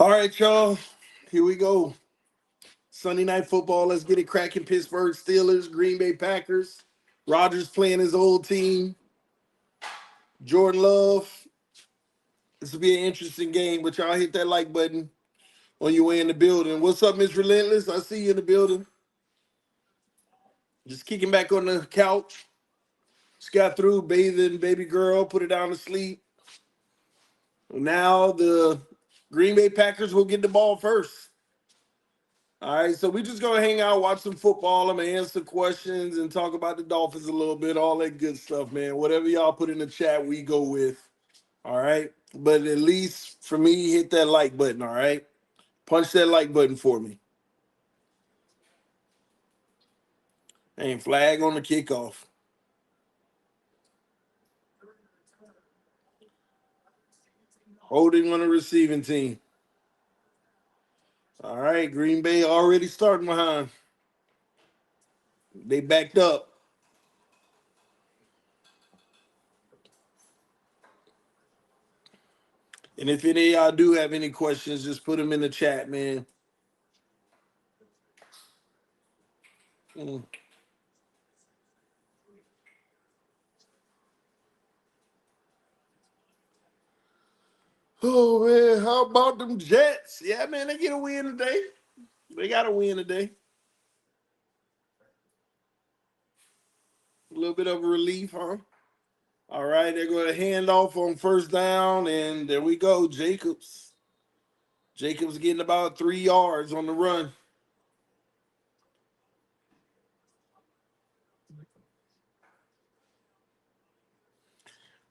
All right, y'all. Here we go. Sunday night football. Let's get it cracking. Pittsburgh Steelers, Green Bay Packers. Rodgers playing his old team. Jordan Love. This will be an interesting game, but y'all hit that like button on your way in the building. What's up, Miss Relentless? I see you in the building. Just kicking back on the couch. Just got through bathing baby girl, put her down to sleep. Now the Green Bay Packers will get the ball first. All right, so we just gonna hang out, watch some football. I'm gonna answer questions and talk about the Dolphins a little bit, all that good stuff, man. Whatever y'all put in the chat, we go with. All right, but at least for me, hit that like button. All right, punch that like button for me. And flag on the kickoff. Holding on the receiving team. All right, Green Bay already starting behind. They backed up. And if any of y'all do have any questions, just put them in the chat, man. Mm. Oh man, how about them Jets? Yeah, man, they get a win today. They got a win today. A little bit of a relief, huh? All right, they're going to hand off on first down, and there we go, Jacobs. Jacobs getting about 3 yards on the run.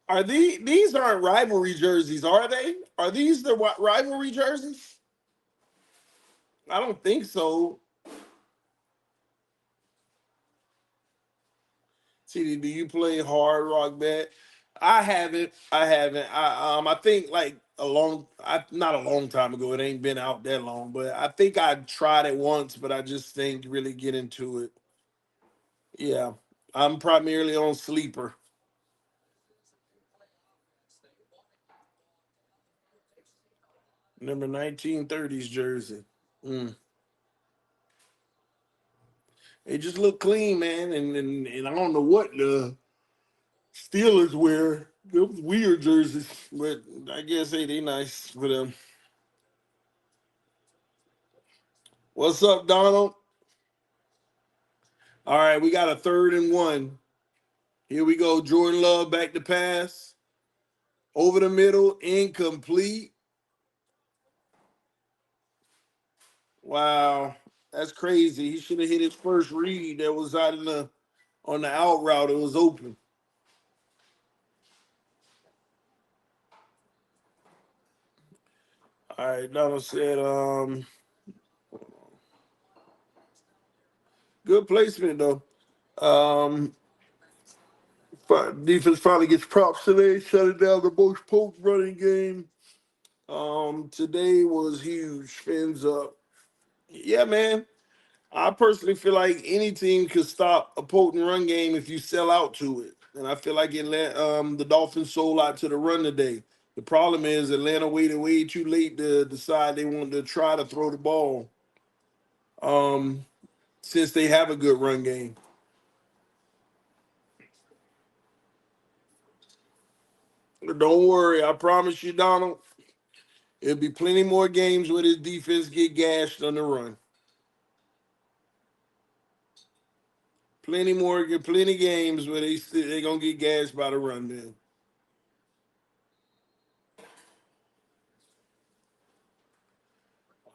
Are these aren't rivalry jerseys, are they? Are these the rivalry jerseys? I don't think so. See, do you play Hard Rock Bet? I haven't. I haven't. I think like not a long time ago. It ain't been out that long, but I think I tried it once, but I just didn't really get into it. Yeah, I'm primarily on sleeper. Number 1930s jersey. Mm. It just look clean, man, and I don't know what the Steelers wear. Those weird jerseys, but I guess hey, they nice for them. What's up, Donald? All right, we got a 3rd and 1. Here we go. Jordan Love back to pass. Over the middle, incomplete. Wow, that's crazy. He should have hit his first read that was out in the on the out route. It was open. All right, Donald said, good placement though. Um, Defense finally gets props today, shutting down the most potent running game. Today was huge. Fins up. Yeah, man. I personally feel like any team could stop a potent run game if you sell out to it. And I feel like the Dolphins sold out to the run today. The problem is Atlanta waited way too late to decide they wanted to try to throw the ball. Since they have a good run game. Don't worry, I promise you, Donald. There'll be plenty more games where this defense get gashed on the run. Plenty games where they gonna get gashed by the run, man.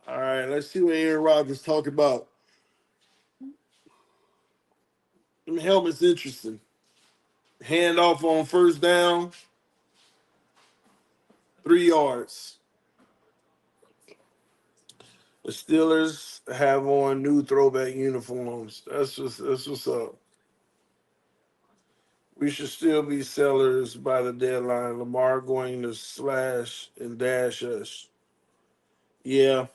All right, let's see what Aaron Rodgers talk about. Them helmets interesting. Handoff on first down, 3 yards. The Steelers have on new throwback uniforms. That's what's up. We should still be sellers by the deadline. Lamar going to slash and dash us. Yeah.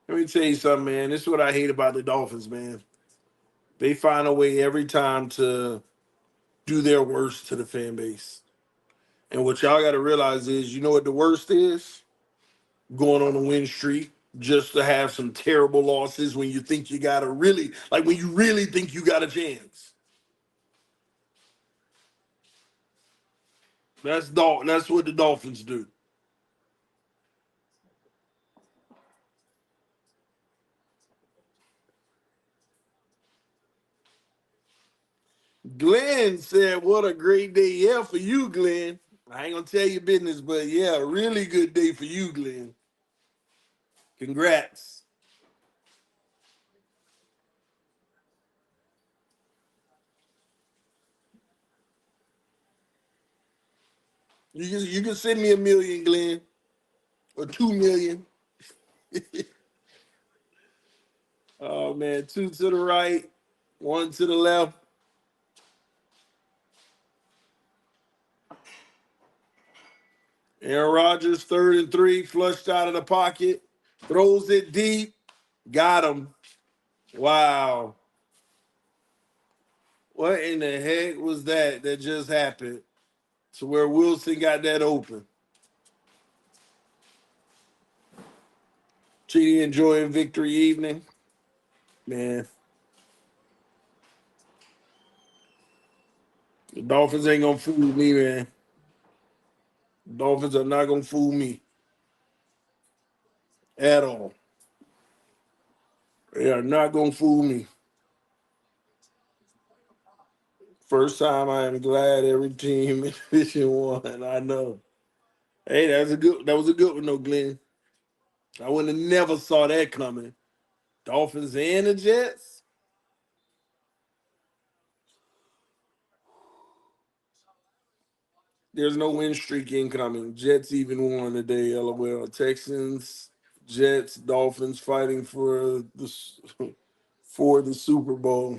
Let me tell you something, man. This is what I hate about the Dolphins, man. They find a way every time to do their worst to the fan base. And what y'all got to realize is, you know what the worst is? going on a win streak just to have some terrible losses when you think you got to really, like when you really think you got a chance. That's what the Dolphins do. Glenn said, "What a great day. Yeah, for you, Glenn. I ain't going to tell you business, but yeah, a really good day for you, Glenn. Congrats." You can send me 1 million, Glenn, or 2 million. Oh man, two to the right, one to the left. Aaron Rodgers, 3rd and 3, flushed out of the pocket, throws it deep, got him. Wow. What in the heck was that just happened to where Wilson got that open? Chidi enjoying victory evening. Man, the Dolphins ain't going to fool me, man. The Dolphins are not going to fool me at all. They are not going to fool me. First time I am glad every team in Division One. I know. Hey, that was a good one though, Glenn. I would have never saw that coming. Dolphins and the Jets. There's no win streak incoming. Jets even won today. LOL. Texans, Jets, Dolphins fighting for the Super Bowl.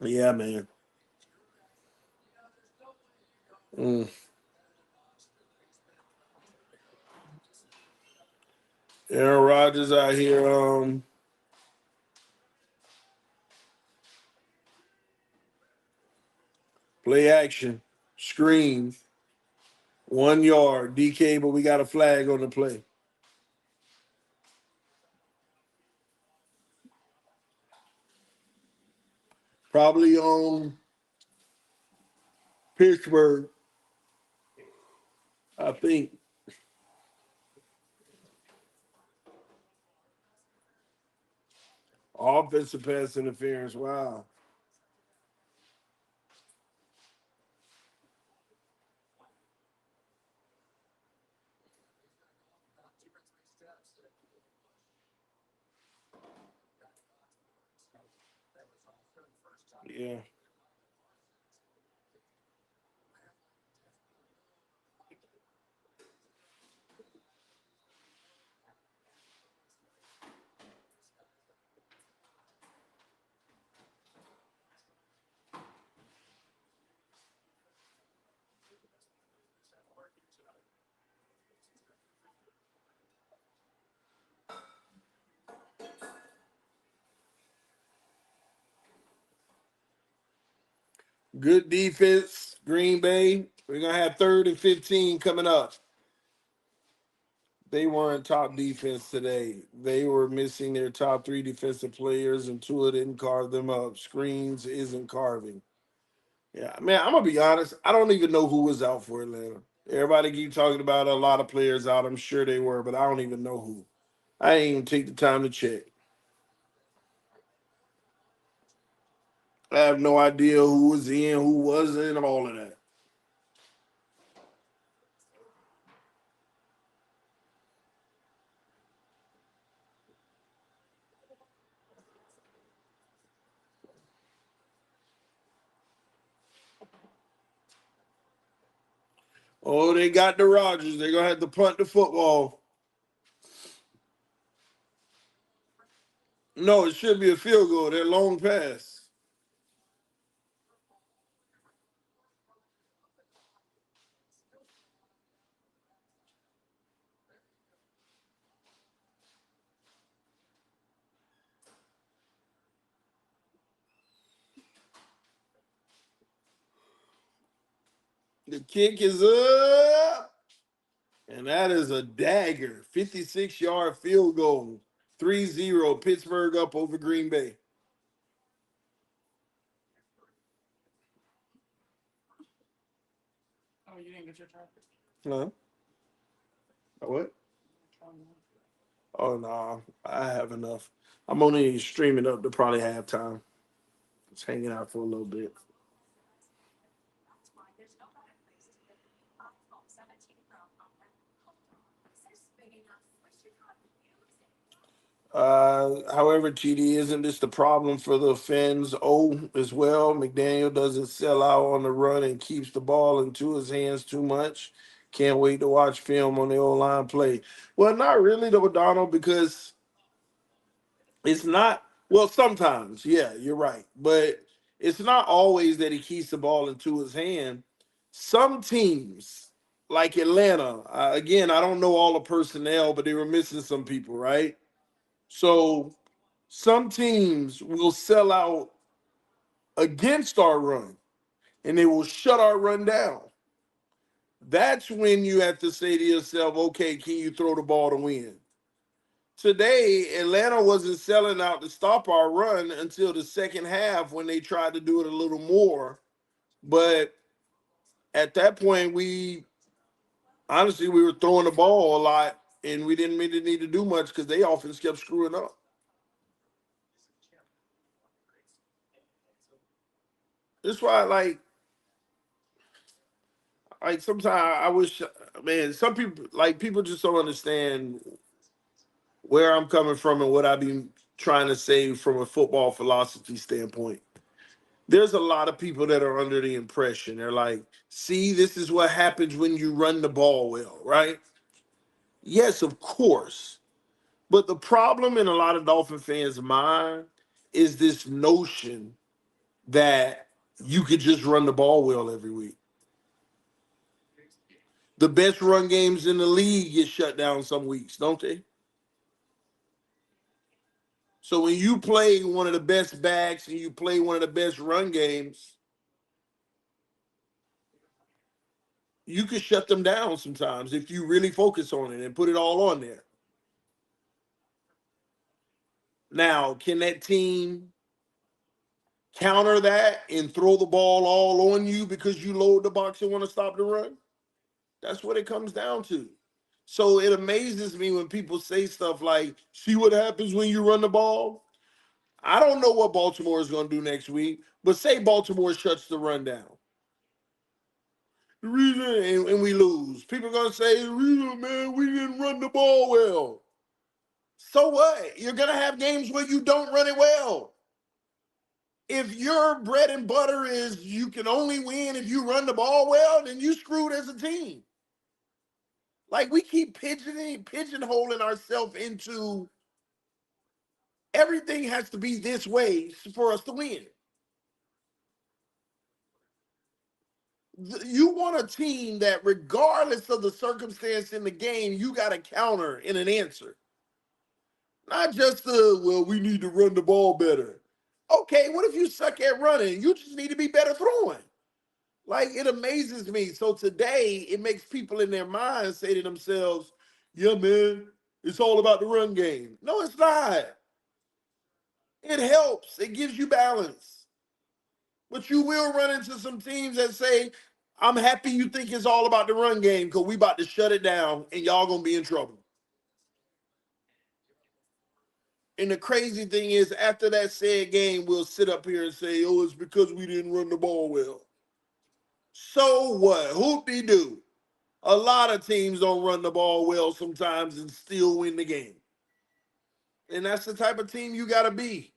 Yeah, man. Mm. Aaron Rodgers out here. Play action, screen, 1 yard, DK, but we got a flag on the play. Probably on Pittsburgh, I think. Offensive pass interference. Wow. Yeah. Good defense, Green Bay. We're going to have 3rd and 15 coming up. They weren't top defense today. They were missing their top 3 defensive players, and Tua didn't carve them up. Screens isn't carving. Yeah, man, I'm going to be honest. I don't even know who was out for Atlanta. Everybody keep talking about a lot of players out. I'm sure they were, but I don't even know who. I didn't even take the time to check. I have no idea who was in, who wasn't, all of that. Oh, they got the Rodgers. They're going to have to punt the football. No, it should be a field goal. They're long pass. The kick is up, And that is a dagger. 56-yard field goal. 3-0. Pittsburgh up over Green Bay. Oh, you didn't get your charger? Huh? What? Oh, no. I have enough. I'm only streaming up to probably halftime. Just hanging out for a little bit. However, TD, isn't this the problem for the fans? As well. McDaniel doesn't sell out on the run and keeps the ball into his hands too much. Can't wait to watch film on the O line play. Well, not really, though, Donald, because it's not. Well, sometimes, yeah, you're right, but it's not always that he keeps the ball into his hand. Some teams, like Atlanta, again, I don't know all the personnel, but they were missing some people, right? So some teams will sell out against our run and they will shut our run down. That's when you have to say to yourself, okay, can you throw the ball to win? Today, Atlanta wasn't selling out to stop our run until the second half when they tried to do it a little more. But at that point, we were throwing the ball a lot and we didn't really need to do much because they offense kept screwing up. That's why, sometimes I wish, man, some people people just don't understand where I'm coming from and what I've been trying to say from a football philosophy standpoint. There's a lot of people that are under the impression they're like, see, this is what happens when you run the ball well, right? Yes, of course. But the problem in a lot of Dolphin fans' mind is this notion that you could just run the ball well every week. The best run games in the league get shut down some weeks, don't they? So when you play one of the best backs and you play one of the best run games, you can shut them down sometimes if you really focus on it and put it all on there. Now, can that team counter that and throw the ball all on you because you load the box and want to stop the run? That's what it comes down to. So it amazes me when people say stuff like, see what happens when you run the ball? I don't know what Baltimore is going to do next week, but say Baltimore shuts the run down. The reason, and we lose. People are going to say, the reason, man, we didn't run the ball well. So what? You're going to have games where you don't run it well. If your bread and butter is you can only win if you run the ball well, then you screwed as a team. Like we keep pigeonholing ourselves into everything has to be this way for us to win. You want a team that, regardless of the circumstance in the game, you got a counter in an answer. Not just well, we need to run the ball better. Okay, what if you suck at running? You just need to be better throwing. Like, it amazes me. So today, it makes people in their minds say to themselves, yeah, man, it's all about the run game. No, it's not. It helps. It gives you balance. But you will run into some teams that say, I'm happy you think it's all about the run game because we about to shut it down and y'all going to be in trouble. And the crazy thing is, after that said game, we'll sit up here and say, oh, it's because we didn't run the ball well. So what? Hoop-de-doo. A lot of teams don't run the ball well sometimes and still win the game. And that's the type of team you got to be.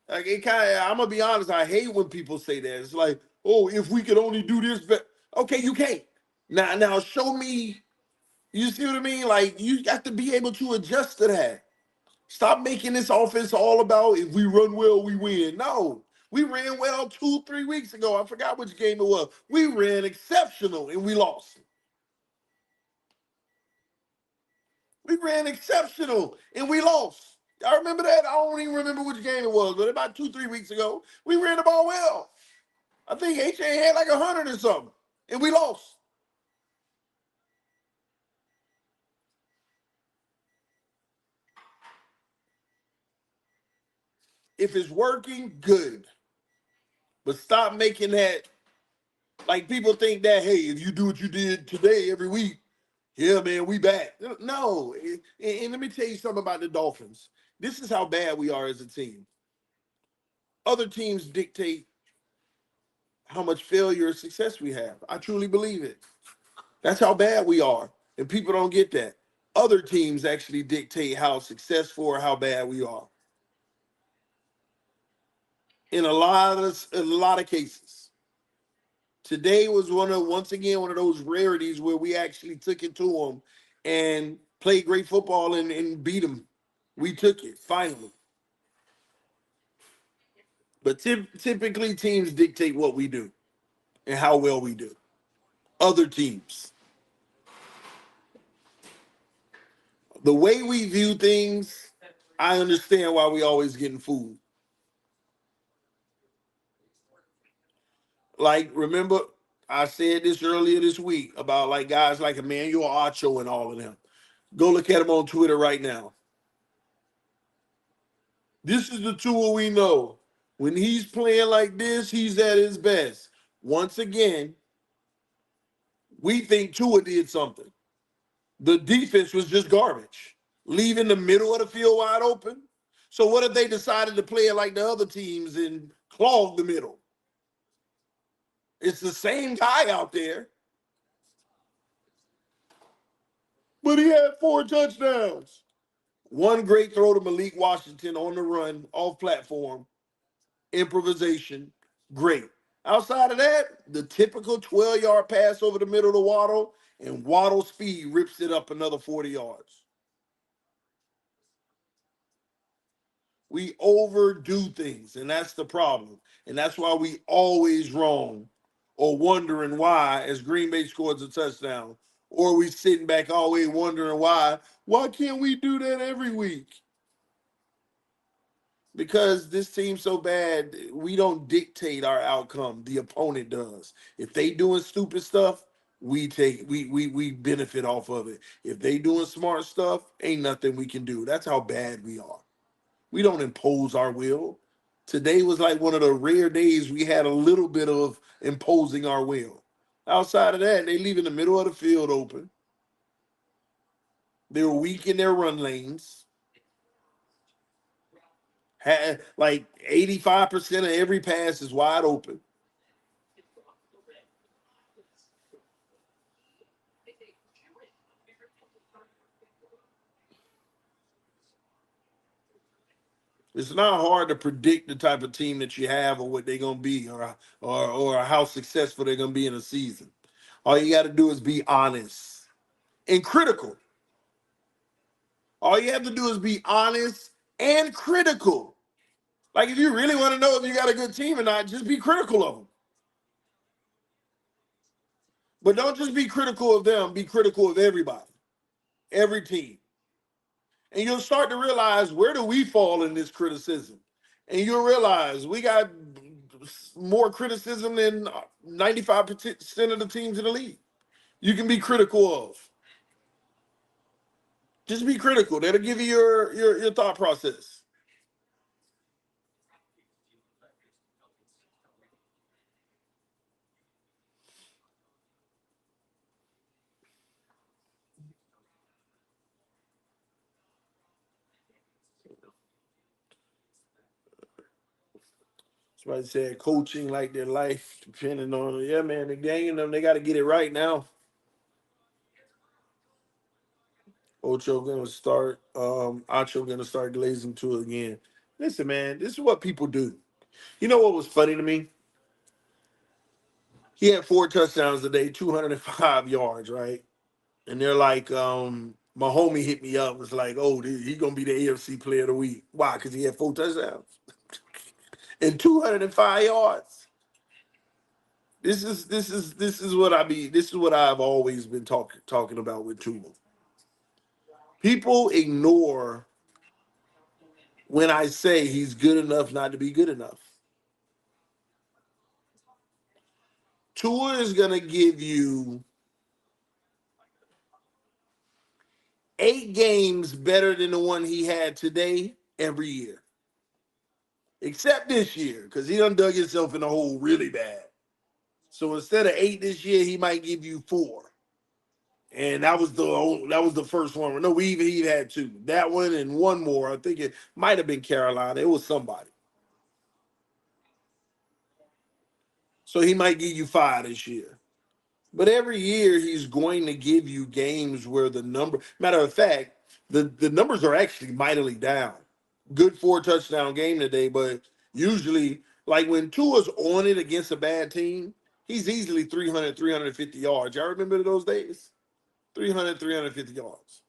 Like, it kind of, I'm going to be honest, I hate when people say that. It's like, oh, if we could only do this. Okay, you can't. Now show me, you see what I mean? Like, you got to be able to adjust to that. Stop making this offense all about if we run well, we win. No, we ran well 2-3 weeks ago. I forgot which game it was. We ran exceptional and we lost. We ran exceptional and we lost. Y'all remember that? I don't even remember which game it was, but about 2-3 weeks ago, we ran the ball well. I think HA had like 100 or something, and we lost. If it's working, good. But stop making that, like, people think that, hey, if you do what you did today every week, yeah, man, we back. No. And let me tell you something about the Dolphins. This is how bad we are as a team. Other teams dictate how much failure or success we have. I truly believe it. That's how bad we are. And people don't get that. Other teams actually dictate how successful or how bad we are. In a lot of cases. Today was once again one of those rarities where we actually took it to them and played great football and beat them. We took it finally. But typically teams dictate what we do and how well we do. Other teams. The way we view things, I understand why we always getting fooled. Like, remember, I said this earlier this week about like guys like Emmanuel Acho and all of them. Go look at him on Twitter right now. This is the tool we know. When he's playing like this, he's at his best. Once again, we think Tua did something. The defense was just garbage, leaving the middle of the field wide open. So what if they decided to play it like the other teams and clog the middle? It's the same guy out there, but he had 4 touchdowns. One great throw to Malik Washington on the run, off platform, improvisation, great. Outside of that, the typical 12-yard pass over the middle to Waddle, and Waddle's speed rips it up another 40 yards. We overdo things, and that's the problem. And that's why we always wrong or wondering why as Green Bay scores a touchdown. Or we sitting back always wondering why. Why can't we do that every week? Because this team's so bad, we don't dictate our outcome. The opponent does. If they doing stupid stuff, we benefit off of it. If they doing smart stuff, ain't nothing we can do. That's how bad we are. We don't impose our will. Today was like one of the rare days we had a little bit of imposing our will. Outside of that, they leave in the middle of the field open. They're weak in their run lanes. Had like 85% of every pass is wide open. It's not hard to predict the type of team that you have or what they're gonna be or how successful they're gonna be in a season. All you got to do is be honest and critical. All you have to do is be honest and critical. Like, if you really want to know if you got a good team or not, just be critical of them. But don't just be critical of them, be critical of everybody, every team. And you'll start to realize, where do we fall in this criticism? And you'll realize we got more criticism than 95% of the teams in the league. You can be critical of. Just be critical. That'll give you your thought process. Somebody said coaching like their life depending on it. Yeah, man, the gang and them, they got to get it right now. Ocho gonna start. Acho gonna start glazing to it again. Listen, man, this is what people do. You know what was funny to me? He had 4 touchdowns today, 205 yards, right? And they're like, my homie hit me up. Was like, oh, he gonna be the AFC Player of the Week. Why? Because he had 4 touchdowns and 205 yards. This is what I be. This is what I've always been talking about with Tua. People ignore when I say he's good enough not to be good enough. Tua is gonna give you 8 games better than the one he had today every year. except this year, because he done dug himself in a hole really bad. So instead of 8 this year, he might give you 4. And that was the first one. No, he had 2. That one and one more. I think it might have been Carolina. It was somebody. So he might give you 5 this year. But every year he's going to give you games where the number, matter of fact, the numbers are actually mightily down. Good 4 touchdown game today, but usually, like when Tua's on it against a bad team, he's easily 300, 350 yards. Y'all remember those days? 300, 350 yards.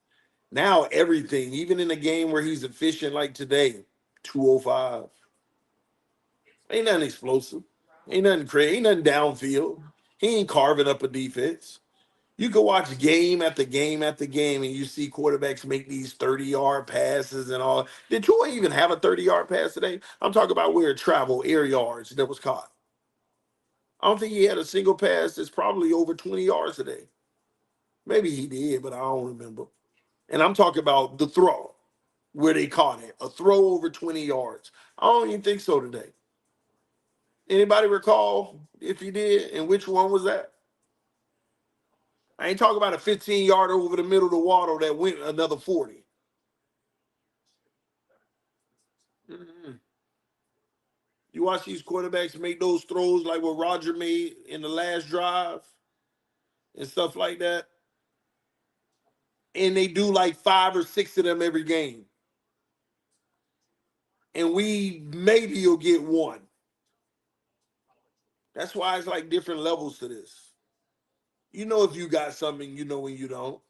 Now everything, even in a game where he's efficient like today, 205. Ain't nothing explosive. Ain't nothing crazy. Ain't nothing downfield. He ain't carving up a defense. You can watch game after game after game, and you see quarterbacks make these 30-yard passes and all. Did Tua even have a 30-yard pass today? I'm talking about where it traveled, air yards that was caught. I don't think he had a single pass that's probably over 20 yards today. Maybe he did, but I don't remember. And I'm talking about the throw where they caught it, a throw over 20 yards. I don't even think so today. Anybody recall if he did, and which one was that? I ain't talking about a 15-yarder over the middle of the water that went another 40. Mm-hmm. You watch these quarterbacks make those throws like what Roger made in the last drive and stuff like that, and they do like 5 or 6 of them every game, and we maybe you'll get one. That's why it's like different levels to this. You know if you got something, you know when you don't.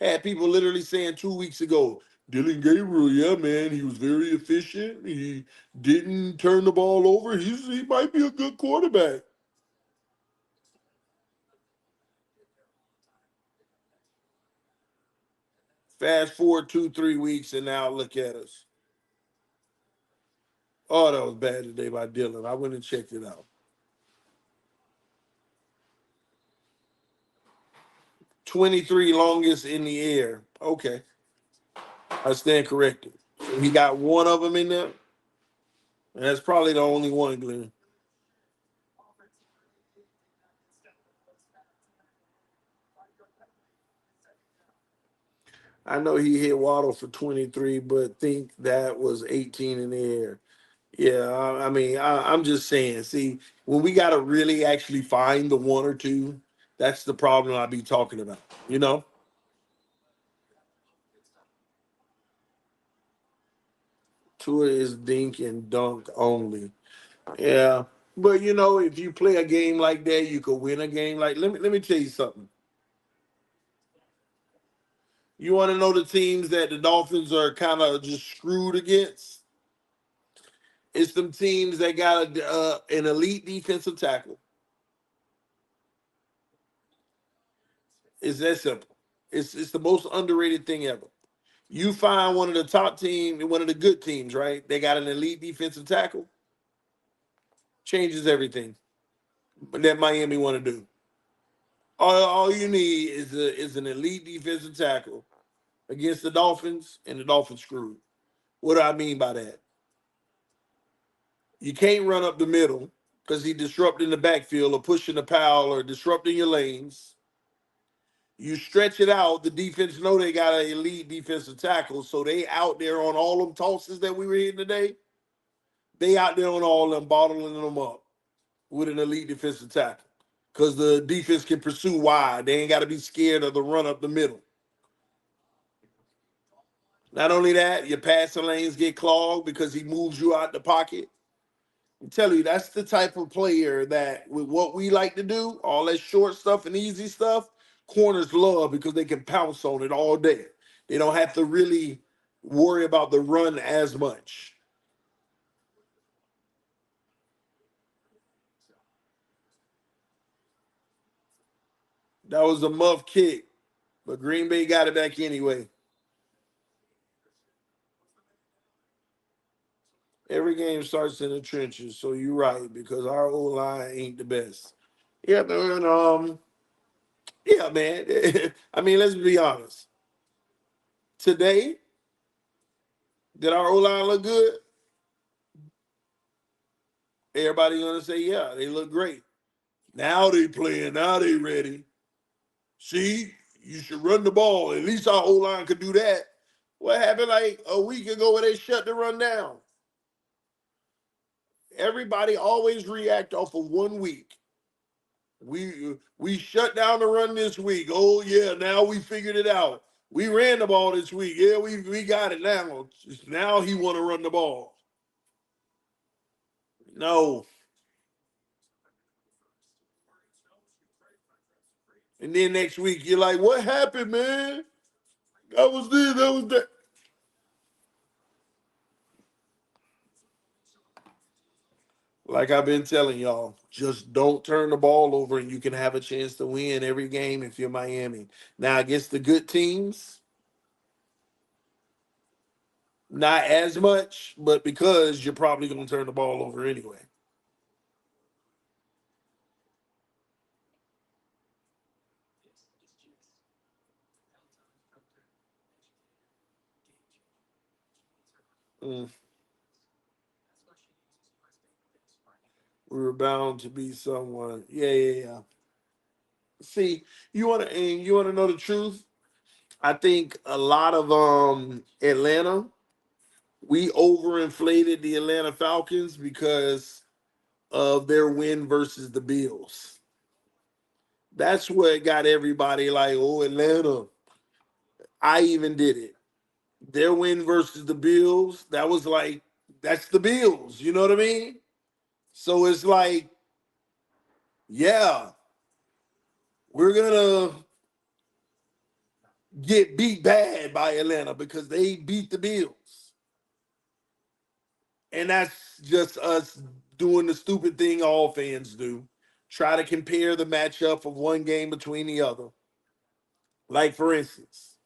Had people literally saying 2 weeks ago, Dylan Gabriel, yeah, man, he was very efficient. He didn't turn the ball over. He might be a good quarterback. Fast forward 2, 3 weeks, and now look at us. Oh, that was bad today by Dylan. I went and checked it out. 23 longest in the air. Okay, I stand corrected. So he got one of them in there, and that's probably the only one, Glenn. I know he hit Waddle for 23, but think that was 18 in the air. Yeah, I mean, I'm just saying. See, when we got to really actually find the one or two, that's the problem I be talking about. You know, Tua is dink and dunk only. Yeah, but if you play a game like that, you could win a game like. Let me tell you something. You want to know the teams that the Dolphins are kind of just screwed against? It's them teams that got an elite defensive tackle. It's that simple. It's the most underrated thing ever. You find one of the top team, one of the good teams, right? They got an elite defensive tackle. Changes everything. But that Miami want to do. All you need is an elite defensive tackle against the Dolphins, and the Dolphins screwed. What do I mean by that? You can't run up the middle because he disrupting the backfield or pushing the pile or disrupting your lanes. You stretch it out. The defense know they got an elite defensive tackle, so they out there on all them tosses that we were hitting today. They out there on all them, bottling them up with an elite defensive tackle because the defense can pursue wide. They ain't got to be scared of the run up the middle. Not only that, your passing lanes get clogged because he moves you out the pocket. I'm telling you, that's the type of player that, with what we like to do, all that short stuff and easy stuff, corners love because they can pounce on it all day. They don't have to really worry about the run as much. That was a muff kick, but Green Bay got it back anyway. Every game starts in the trenches, so you're right because our O line ain't the best. Yeah, man. Yeah, man. I mean, let's be honest. Today, did our O line look good? Everybody gonna say, yeah, they look great. Now they playing. Now they ready. See, you should run the ball. At least our O line could do that. What happened like a week ago where they shut the run down? Everybody always react off of 1 week. We shut down the run this week. Oh yeah, now we figured it out. We ran the ball this week. Yeah, we got it now. Now he want to run the ball. No. And then next week you're like, what happened, man? That was this. That was that. Like I've been telling y'all, just don't turn the ball over and you can have a chance to win every game if you're Miami. Now, against the good teams, not as much, but because you're probably going to turn the ball over anyway. Mm. We were bound to be someone. Yeah, yeah, yeah. See, you want to know the truth? I think a lot of Atlanta, we overinflated the Atlanta Falcons because of their win versus the Bills. That's what got everybody like, oh, Atlanta. I even did it. Their win versus the Bills, that was like, that's the Bills. You know what I mean? So it's like, yeah, we're going to get beat bad by Atlanta because they beat the Bills. And that's just us doing the stupid thing all fans do. Try to compare the matchup of one game between the other. Like, for instance,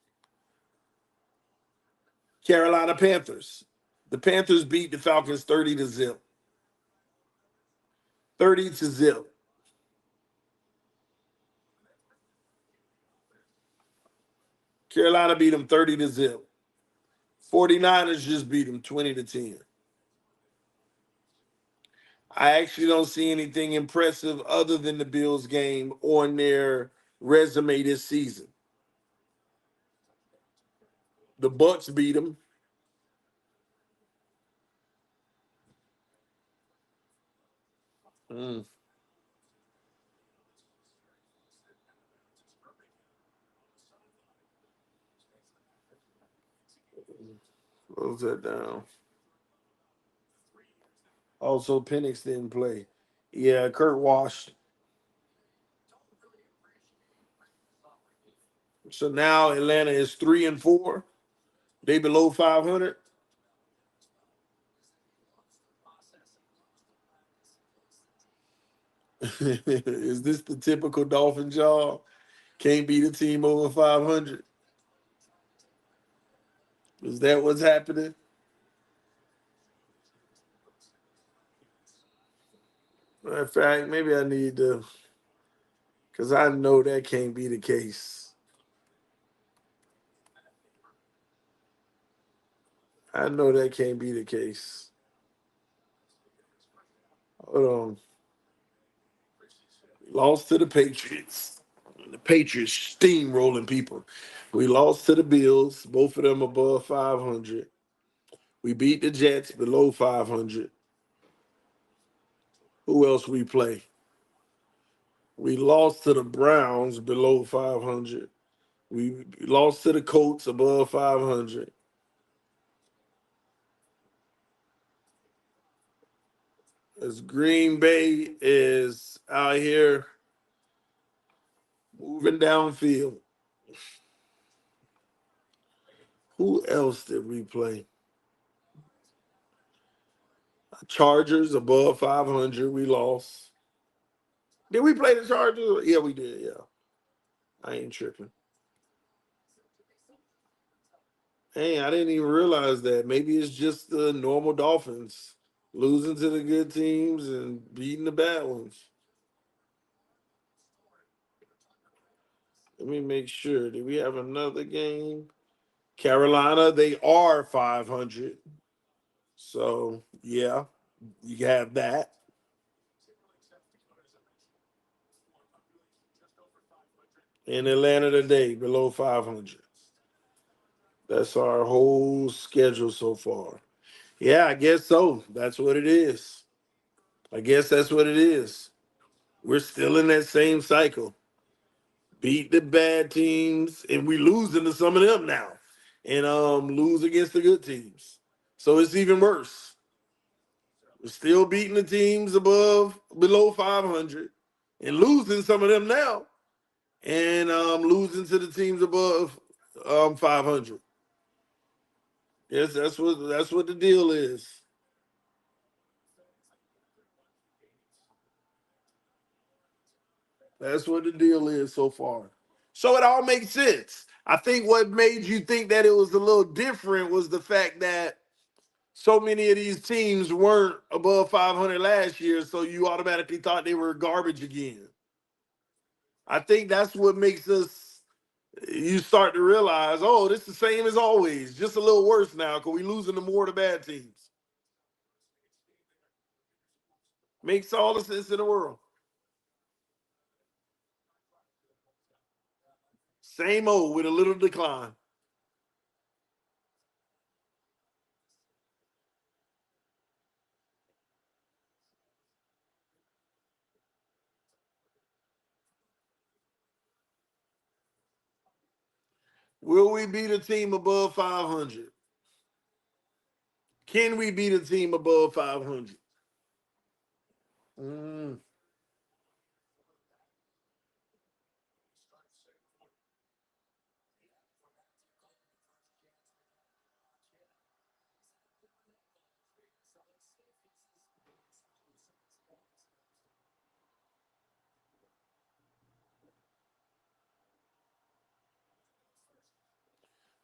Carolina Panthers. The Panthers beat the Falcons 30-0. 30-0. Carolina beat them 30-0. 49ers just beat them 20-10. I actually don't see anything impressive other than the Bills game on their resume this season. The Bucks beat them. Mm. Close that down. Also, Penix didn't play. Yeah, Kurt washed. So now Atlanta is 3-4. They below 500. Is this the typical Dolphin job? Can't beat a team over 500. Is that what's happening? Matter of fact, maybe I need to, because I know that can't be the case. I know that can't be the case. Hold on. Lost to the Patriots. The Patriots steamrolling people. We lost to the Bills, both of them above 500. We beat the Jets below 500. Who else we play? We lost to the Browns below 500. We lost to the Colts above 500. As Green Bay is out here moving downfield. Who else did we play? Chargers above 500. We lost. Did we play the Chargers? Yeah, we did. Yeah. I ain't tripping. Hey, I didn't even realize that. Maybe it's just the normal Dolphins losing to the good teams and beating the bad ones. Let me make sure. Did we have another game? Carolina, they are 500. So, yeah, you have that. In Atlanta today, below 500. That's our whole schedule so far. Yeah, I guess so. That's what it is. I guess that's what it is. We're still in that same cycle. Beat the bad teams, and we losing to some of them now, and lose against the good teams. So it's even worse. We're still beating the teams below 500, and losing some of them now, and losing to the teams above 500. Yes, that's what the deal is. That's what the deal is so far. So it all makes sense. I think what made you think that it was a little different was the fact that so many of these teams weren't above 500 last year, so you automatically thought they were garbage again. I think that's what makes you start to realize, oh, this is the same as always, just a little worse now because we losing to more of the bad teams. Makes all the sense in the world. Same old with a little decline. Will we beat a team above 500? Can we beat a team above 500? Mm.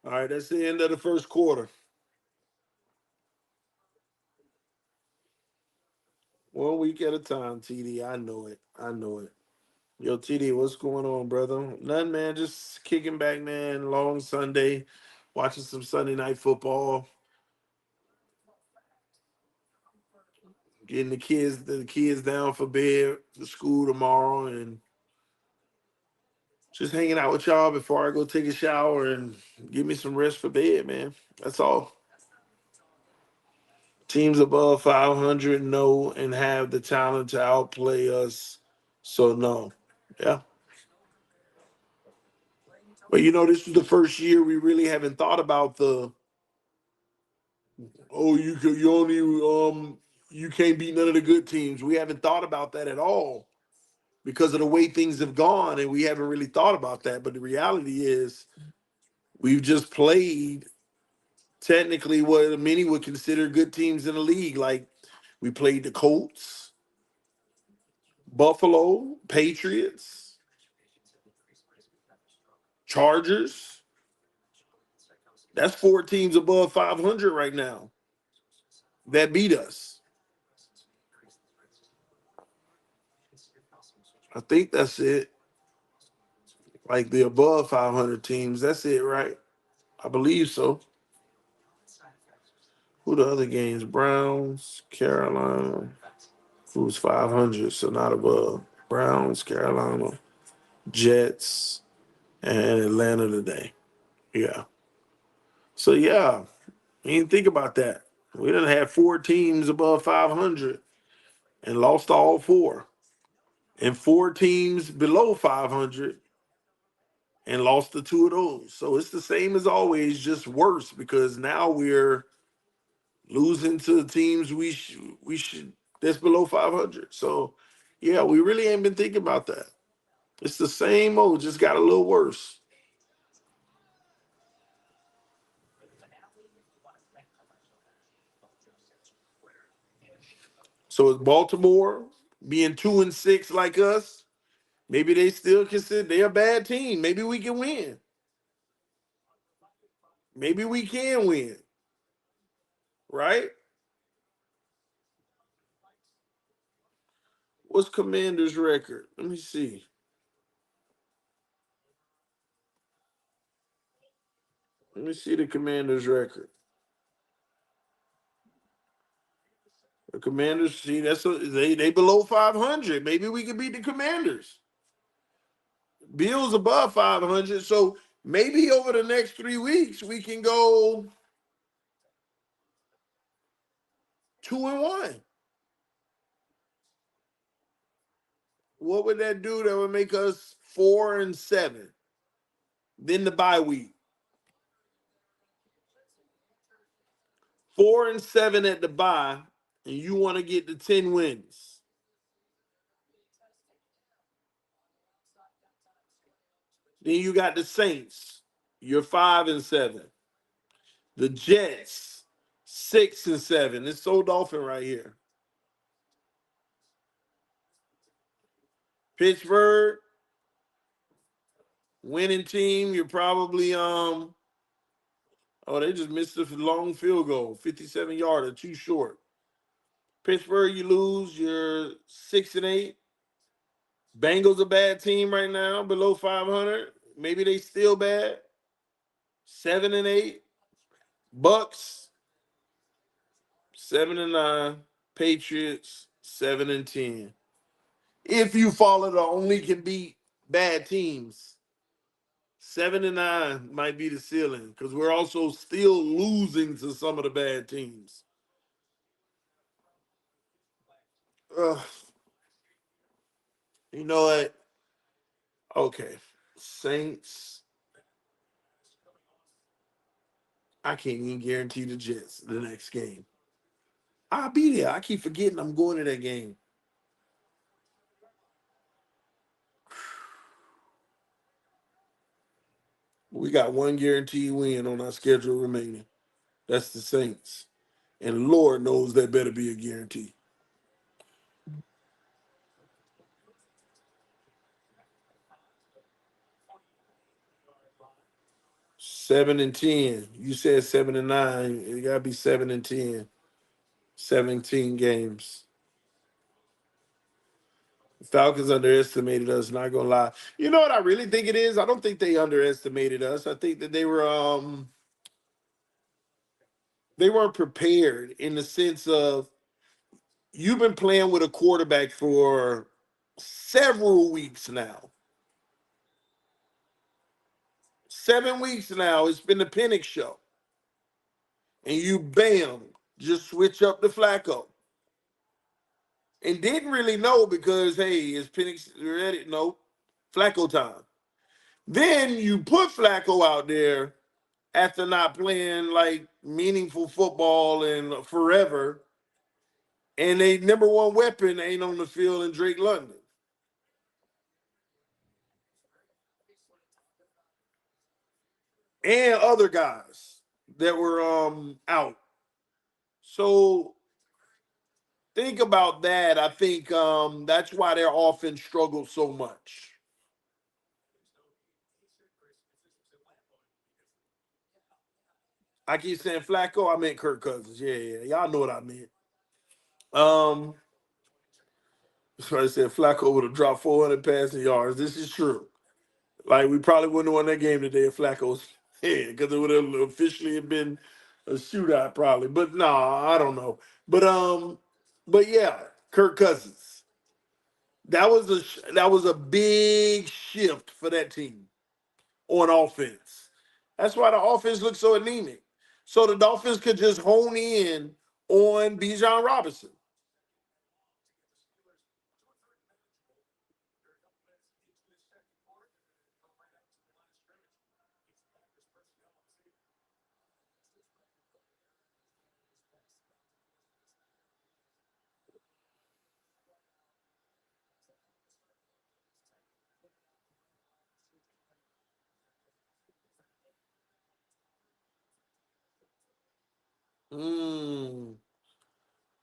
All right, that's the end of the first quarter. 1 week at a time, TD. I know it. I know it. Yo, TD, what's going on, brother? Nothing, man. Just kicking back, man. Long Sunday, watching some Sunday night football, getting the kids down for bed for school tomorrow, and just hanging out with y'all before I go take a shower and give me some rest for bed, man. That's all. Teams above 500 know and have the talent to outplay us, so no. Yeah. But this is the first year we really haven't thought about you only you can't beat none of the good teams. We haven't thought about that at all because of the way things have gone, and we haven't really thought about that. But the reality is we've just played technically what many would consider good teams in the league. Like we played the Colts, Buffalo, Patriots, Chargers. That's four teams above 500 right now that beat us. I think that's it. Like the above 500 teams. That's it, right? I believe so. Who the other games? Browns, Carolina. Who's 500, so not above. Browns, Carolina, Jets, and Atlanta today. Yeah. So, yeah, you didn't think about that. We done had four teams above 500 and lost all four, and four teams below 500 and lost the two of those. So it's the same as always, just worse because now we're losing to teams we should that's below 500. So yeah, we really ain't been thinking about that. It's the same old, just got a little worse. So is Baltimore being 2-6 like us? Maybe they still consider they're a bad team. Maybe we can win. Maybe we can win, right? What's Commander's record? Let me see. Let me see the Commander's record. The Commanders, they below 500. Maybe we can beat the Commanders. Bills above 500. So maybe over the next 3 weeks we can go 2-1. What would that do? That would make us 4-7. Then the bye week. 4-7 at the bye, and you want to get to 10 wins. Then you got the Saints. You're 5-7. The Jets, 6-7. It's so Dolphin right here. Pittsburgh, winning team. You're probably oh, they just missed a long field goal, 57-yarder, too short. Pittsburgh, you lose. You're 6-8. Bengals a bad team right now, below 500. Maybe they still bad. 7-8. Bucks, 7-9. Patriots, 7-10. If you follow the only can beat bad teams, 7-9 might be the ceiling because we're also still losing to some of the bad teams. Uh, you know what? Okay. Saints. I can't even guarantee the Jets the next game. I'll be there. I keep forgetting I'm going to that game. We got one guaranteed win on our schedule remaining. That's the Saints. And Lord knows that better be a guarantee. Seven and 10. You said 7-9. It gotta be 7-10. 17 games. Falcons underestimated us, not gonna lie. You know what I really think it is? I don't think they underestimated us. I think that they weren't prepared in the sense of you've been playing with a quarterback for several weeks now. 7 weeks now. It's been the Penix show. And you bam, just switch up the Flacco. And didn't really know because hey, is Penix ready? No. Flacco time. Then you put Flacco out there after not playing like meaningful football in forever, and they number one weapon ain't on the field in Drake London. And other guys that were out. So think about that. I think that's why their offense struggled so much. I keep saying Flacco, I meant Kirk Cousins. Yeah. Y'all know what I meant. Um, so I said Flacco would have dropped 400 passing yards. This is true. Like we probably wouldn't have won that game today if Flacco's head because it would have officially been a shootout probably. But nah, I don't know. But yeah, Kirk Cousins. That was a big shift for that team on offense. That's why the offense looks so anemic. So the Dolphins could just hone in on Bijan Robinson. Mm,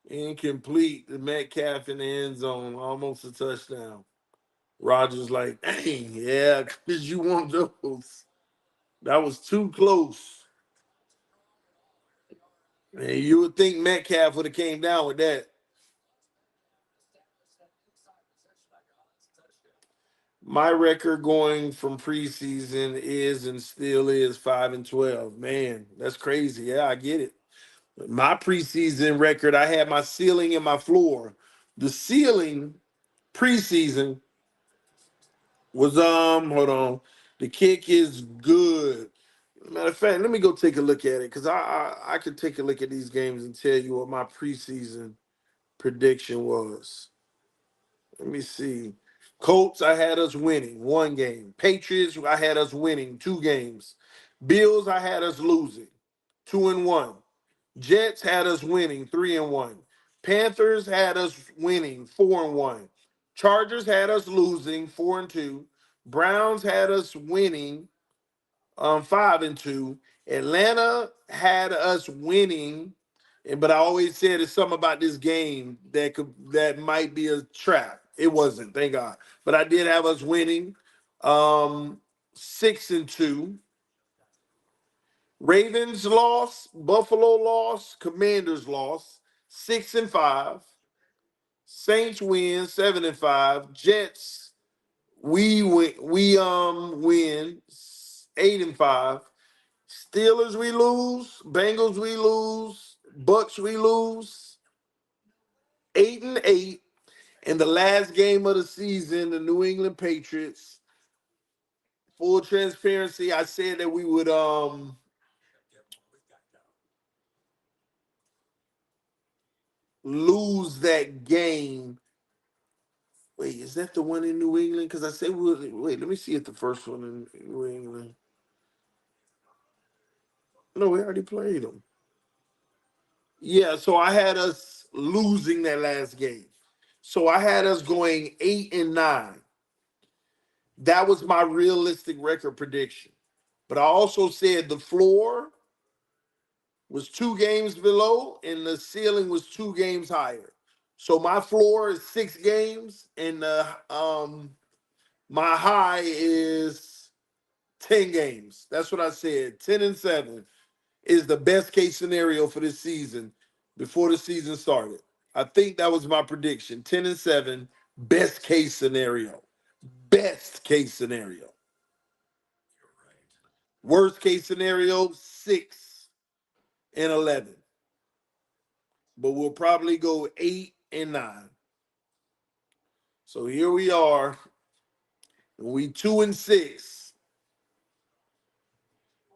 incomplete. The Metcalf in the end zone, almost a touchdown. Rogers like, dang, yeah, because you want those. That was too close. And you would think Metcalf would have came down with that. My record going from preseason is and still is 5-12. Man, that's crazy. Yeah, I get it. My preseason record, I had my ceiling and my floor. The ceiling preseason Was hold on. The kick is good. Matter of fact, let me go take a look at it because I could take a look at these games and tell you what my preseason prediction was. Let me see. Colts, I had us winning 1 game. Patriots, I had us winning 2 games. Bills, I had us losing 2-1. Jets had us winning 3-1. Panthers had us winning 4-1. Chargers had us losing 4-2. Browns had us winning 5-2. Atlanta had us winning, but I always said it's something about this game that might be a trap. It wasn't, thank God. But I did have us winning 6-2. Ravens lost, Buffalo lost, Commanders lost, 6-5. Saints win, 7-5. Jets, we win 8-5. Steelers we lose, Bengals we lose, Bucks we lose, 8-8. And the last game of the season, the New England Patriots. Full transparency, I said that we would lose that game. Wait, is that the one in New England? Because I said we would, wait, let me see if the first one in New England. No, we already played them. Yeah, so I had us losing that last game. So I had us going 8-9. That was my realistic record prediction. But I also said the floor was 2 games below and the ceiling was 2 games higher. So my floor is 6 games and my high is 10 games. That's what I said. 10-7 is the best case scenario for this season before the season started. I think that was my prediction. 10-7, best case scenario. Best case scenario. Worst case scenario, 6-11. But we'll probably go 8-9. So here we are. We 2-6.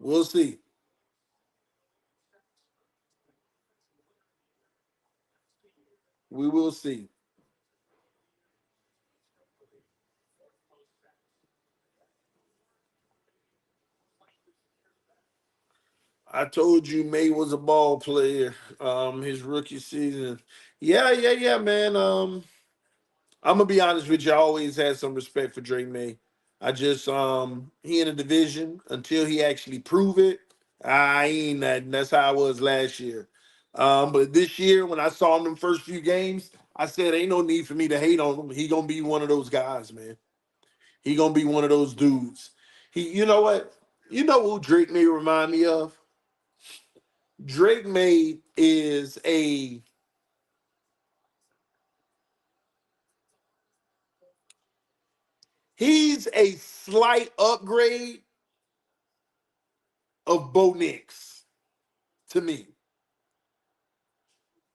We'll see. We will see. I told you May was a ball player. His rookie season. Yeah, man. I'm gonna be honest with you. I always had some respect for Drake May. I just he in a division until he actually prove it. I ain't that. That's how I was last year. But this year when I saw him in the first few games, I said ain't no need for me to hate on him. He gonna be one of those guys, man. He gonna be one of those dudes. You know what? You know who Drake May remind me of? Drake May is he's a slight upgrade of Bo Nix to me.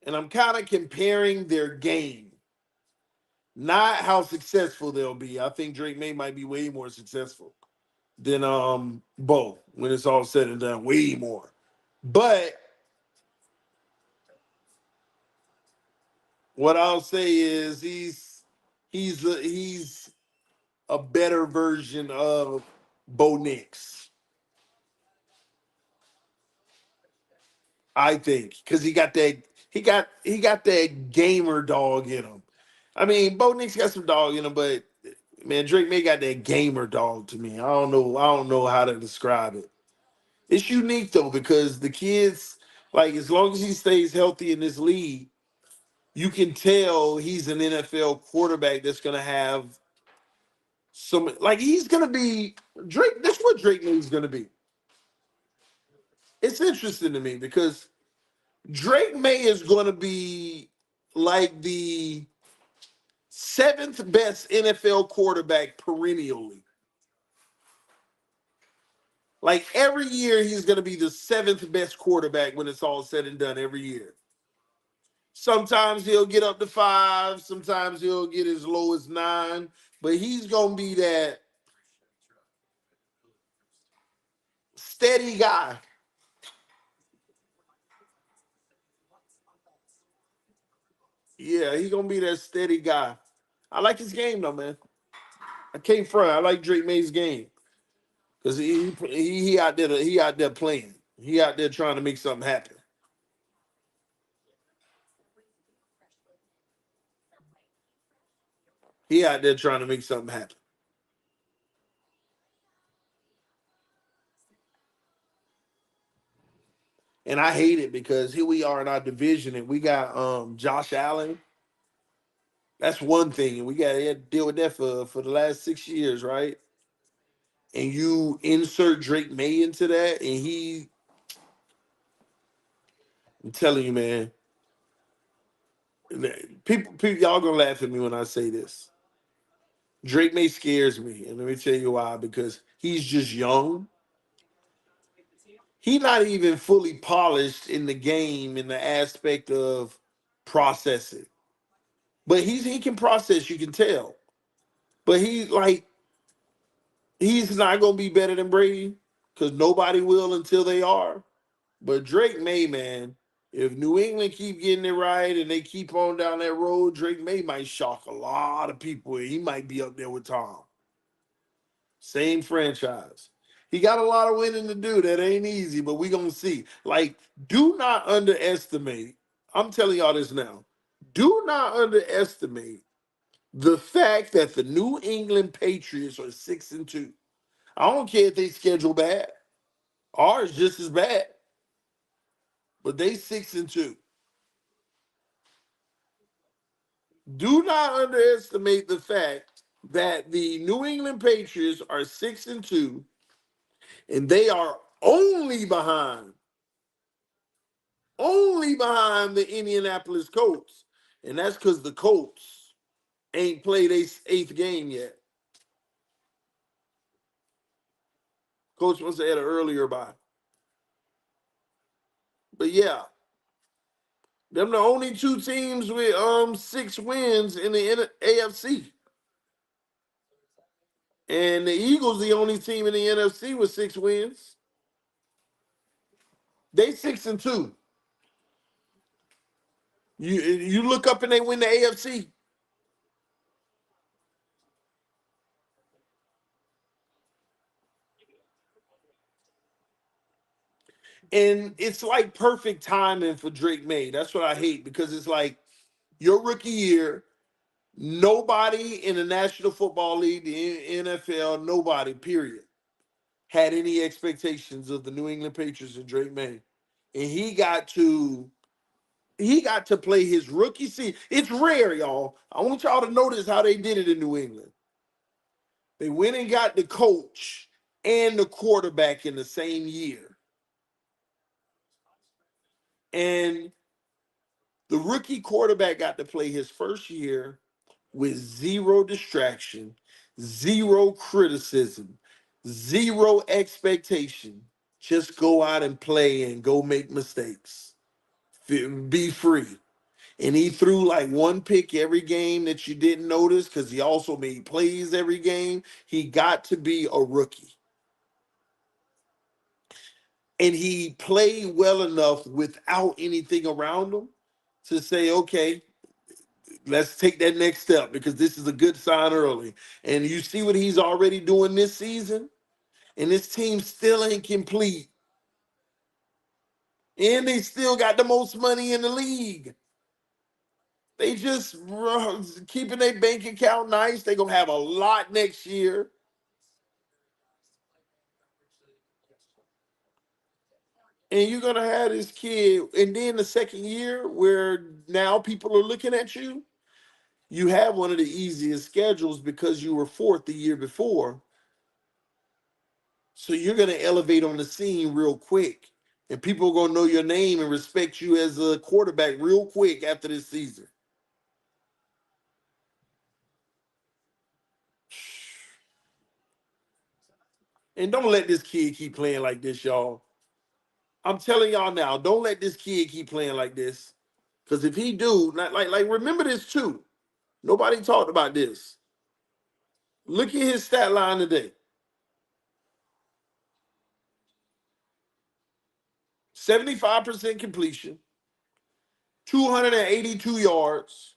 And I'm kind of comparing their game, not how successful they'll be. I think Drake May might be way more successful than Bo when it's all said and done, way more. But what I'll say is he's a better version of Bo Nix, I think, because he got that gamer dog in him. I mean, Bo Nix got some dog in him, but man, Drake May got that gamer dog to me. I don't know how to describe it. It's unique though because the kids, like, as long as he stays healthy in this league, you can tell he's an NFL quarterback that's gonna have some. Like, he's gonna be Drake. That's what Drake May's gonna be. It's interesting to me because Drake May is gonna be like the seventh best NFL quarterback perennially. Like, every year, he's going to be the seventh best quarterback when it's all said and done every year. Sometimes he'll get up to 5, sometimes he'll get as low as 9, but he's going to be that. steady guy. Yeah, he gonna be that steady guy. I like his game though, man. I can't front. I like Drake May's game because he out there playing. He out there trying to make something happen. He out there trying to make something happen. And I hate it because here we are in our division and we got Josh Allen. That's one thing, and we got to deal with that for the last 6 years, right? And you insert Drake May into that, and I'm telling you, man, people, y'all gonna laugh at me when I say this. Drake May scares me, and let me tell you why. Because he's just young. He's not even fully polished in the game in the aspect of processing, but he can process. You can tell, but he's not gonna be better than Brady because nobody will until they are. But Drake May, man, if New England keep getting it right and they keep on down that road, Drake May might shock a lot of people. He might be up there with Tom. Same franchise. He got a lot of winning to do. That ain't easy, but we gonna see. Like, do not underestimate. I'm telling y'all this now. Do not underestimate the fact that the New England Patriots are 6-2. I don't care if they schedule bad. Ours just as bad, but they 6-2. Do not underestimate the fact that the New England Patriots are 6-2, and they are only behind the Indianapolis Colts, and that's because the Colts ain't played a eighth game yet. Coach must have had an earlier bye, but yeah, them the only two teams with 6 wins in the AFC, and the Eagles the only team in the NFC with 6 wins. They 6-2. You look up and they win the AFC. And it's like perfect timing for Drake May. That's what I hate because it's like your rookie year, nobody in the National Football League, the NFL, nobody, period, had any expectations of the New England Patriots and Drake May. And he got to play his rookie season. It's rare, y'all. I want y'all to notice how they did it in New England. They went and got the coach and the quarterback in the same year. And the rookie quarterback got to play his first year with zero distraction, zero criticism, zero expectation. Just go out and play and go make mistakes. Be free. And he threw like one pick every game that you didn't notice because he also made plays every game. He got to be a rookie. And he played well enough without anything around him to say, okay, let's take that next step because this is a good sign early. And you see what he's already doing this season, and this team still ain't complete. And they still got the most money in the league. They just keeping their bank account nice. They're going to have a lot next year. And you're going to have this kid. And then the second year where now people are looking at you, you have one of the easiest schedules because you were fourth the year before. So you're going to elevate on the scene real quick. And people are going to know your name and respect you as a quarterback real quick after this season. And don't let this kid keep playing like this, y'all. I'm telling y'all now, don't let this kid keep playing like this. Because if he do, like remember this too. Nobody talked about this. Look at his stat line today. 75% completion, 282 yards,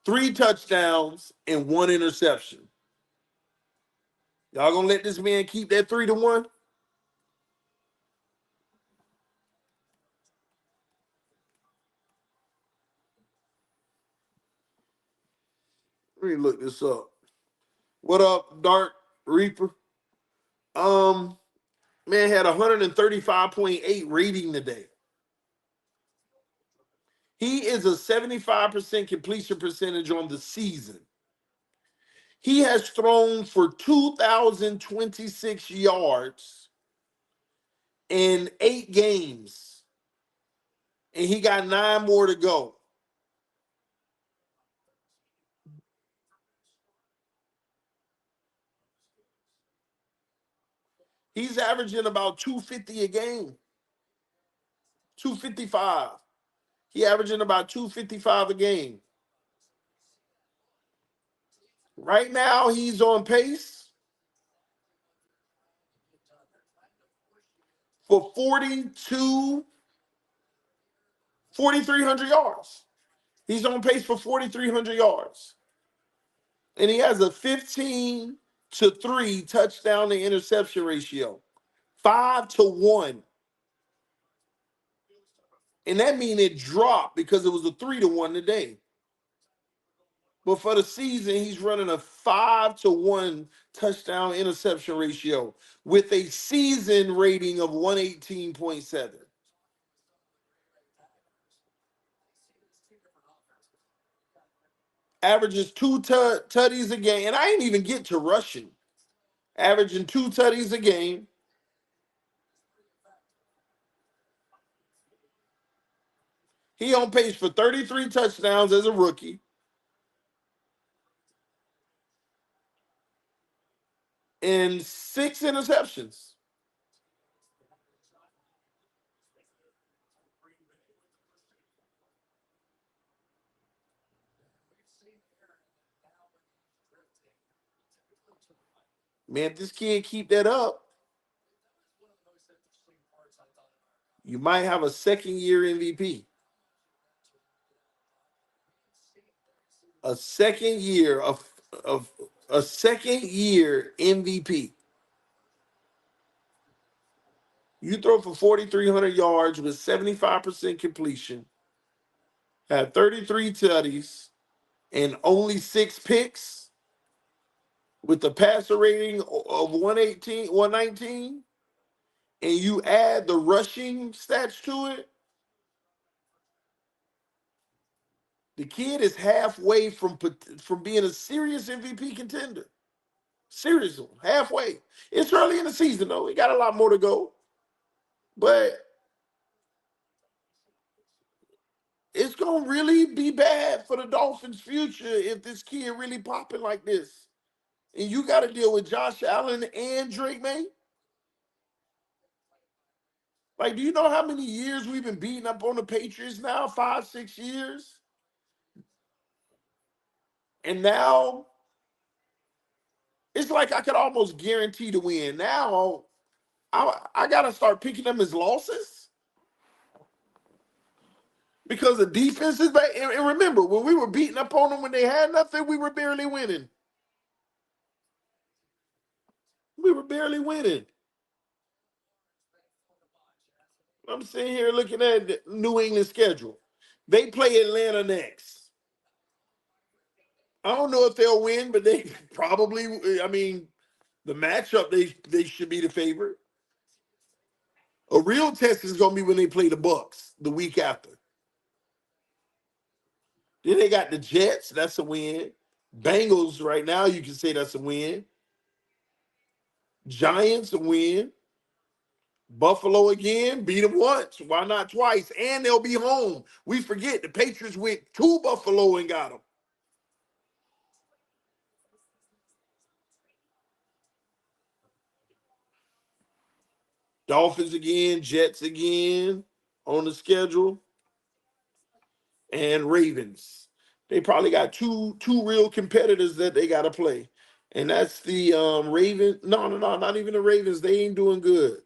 3 touchdowns, and 1 interception. Y'all gonna let this man keep that 3-1? Let me look this up. What up, Dark Reaper? Man had 135.8 rating today. He is a 75% completion percentage on the season. He has thrown for 2,026 yards in 8 games, and he got 9 more to go. He's averaging about 250 a game, 255. He averaging about 255 a game. Right now, he's on pace for 4,300 yards. He's on pace for 4,300 yards. And he has a 15-3 touchdown to interception ratio, 5-1. And that means it dropped because it was a 3-1 today. But for the season, he's running a 5-1 touchdown interception ratio with a season rating of 118.7. Averages 2 tutties a game. And I ain't even get to rushing. Averaging 2 tutties a game. He on pace for 33 touchdowns as a rookie. And 6 interceptions. Man, if this kid keep that up, you might have a second-year MVP. A second year of a second-year MVP. You throw for 4,300 yards with 75% completion, had 33 tutties, and only 6 picks with a passer rating of 118, 119, and you add the rushing stats to it, the kid is halfway from being a serious MVP contender. Seriously, halfway. It's early in the season, though. He got a lot more to go. But it's going to really be bad for the Dolphins' future if this kid really popping like this. And you got to deal with Josh Allen and Drake May. Like, do you know how many years we've been beating up on the Patriots now? 5, 6 years? And now it's like I could almost guarantee to win. Now I got to start picking them as losses because the defense is back. And remember, when we were beating up on them when they had nothing, we were barely winning. We were barely winning. I'm sitting here looking at the New England schedule. They play Atlanta next. I don't know if they'll win, but they probably, I mean, the matchup, they should be the favorite. A real test is going to be when they play the Bucks the week after. Then they got the Jets. That's a win. Bengals right now, you can say that's a win. Giants a win. Buffalo again, beat them once. Why not twice? And they'll be home. We forget the Patriots went to Buffalo and got them. Dolphins again, Jets again on the schedule, and Ravens. They probably got two real competitors that they got to play, and that's the Ravens. No, not even the Ravens. They ain't doing good.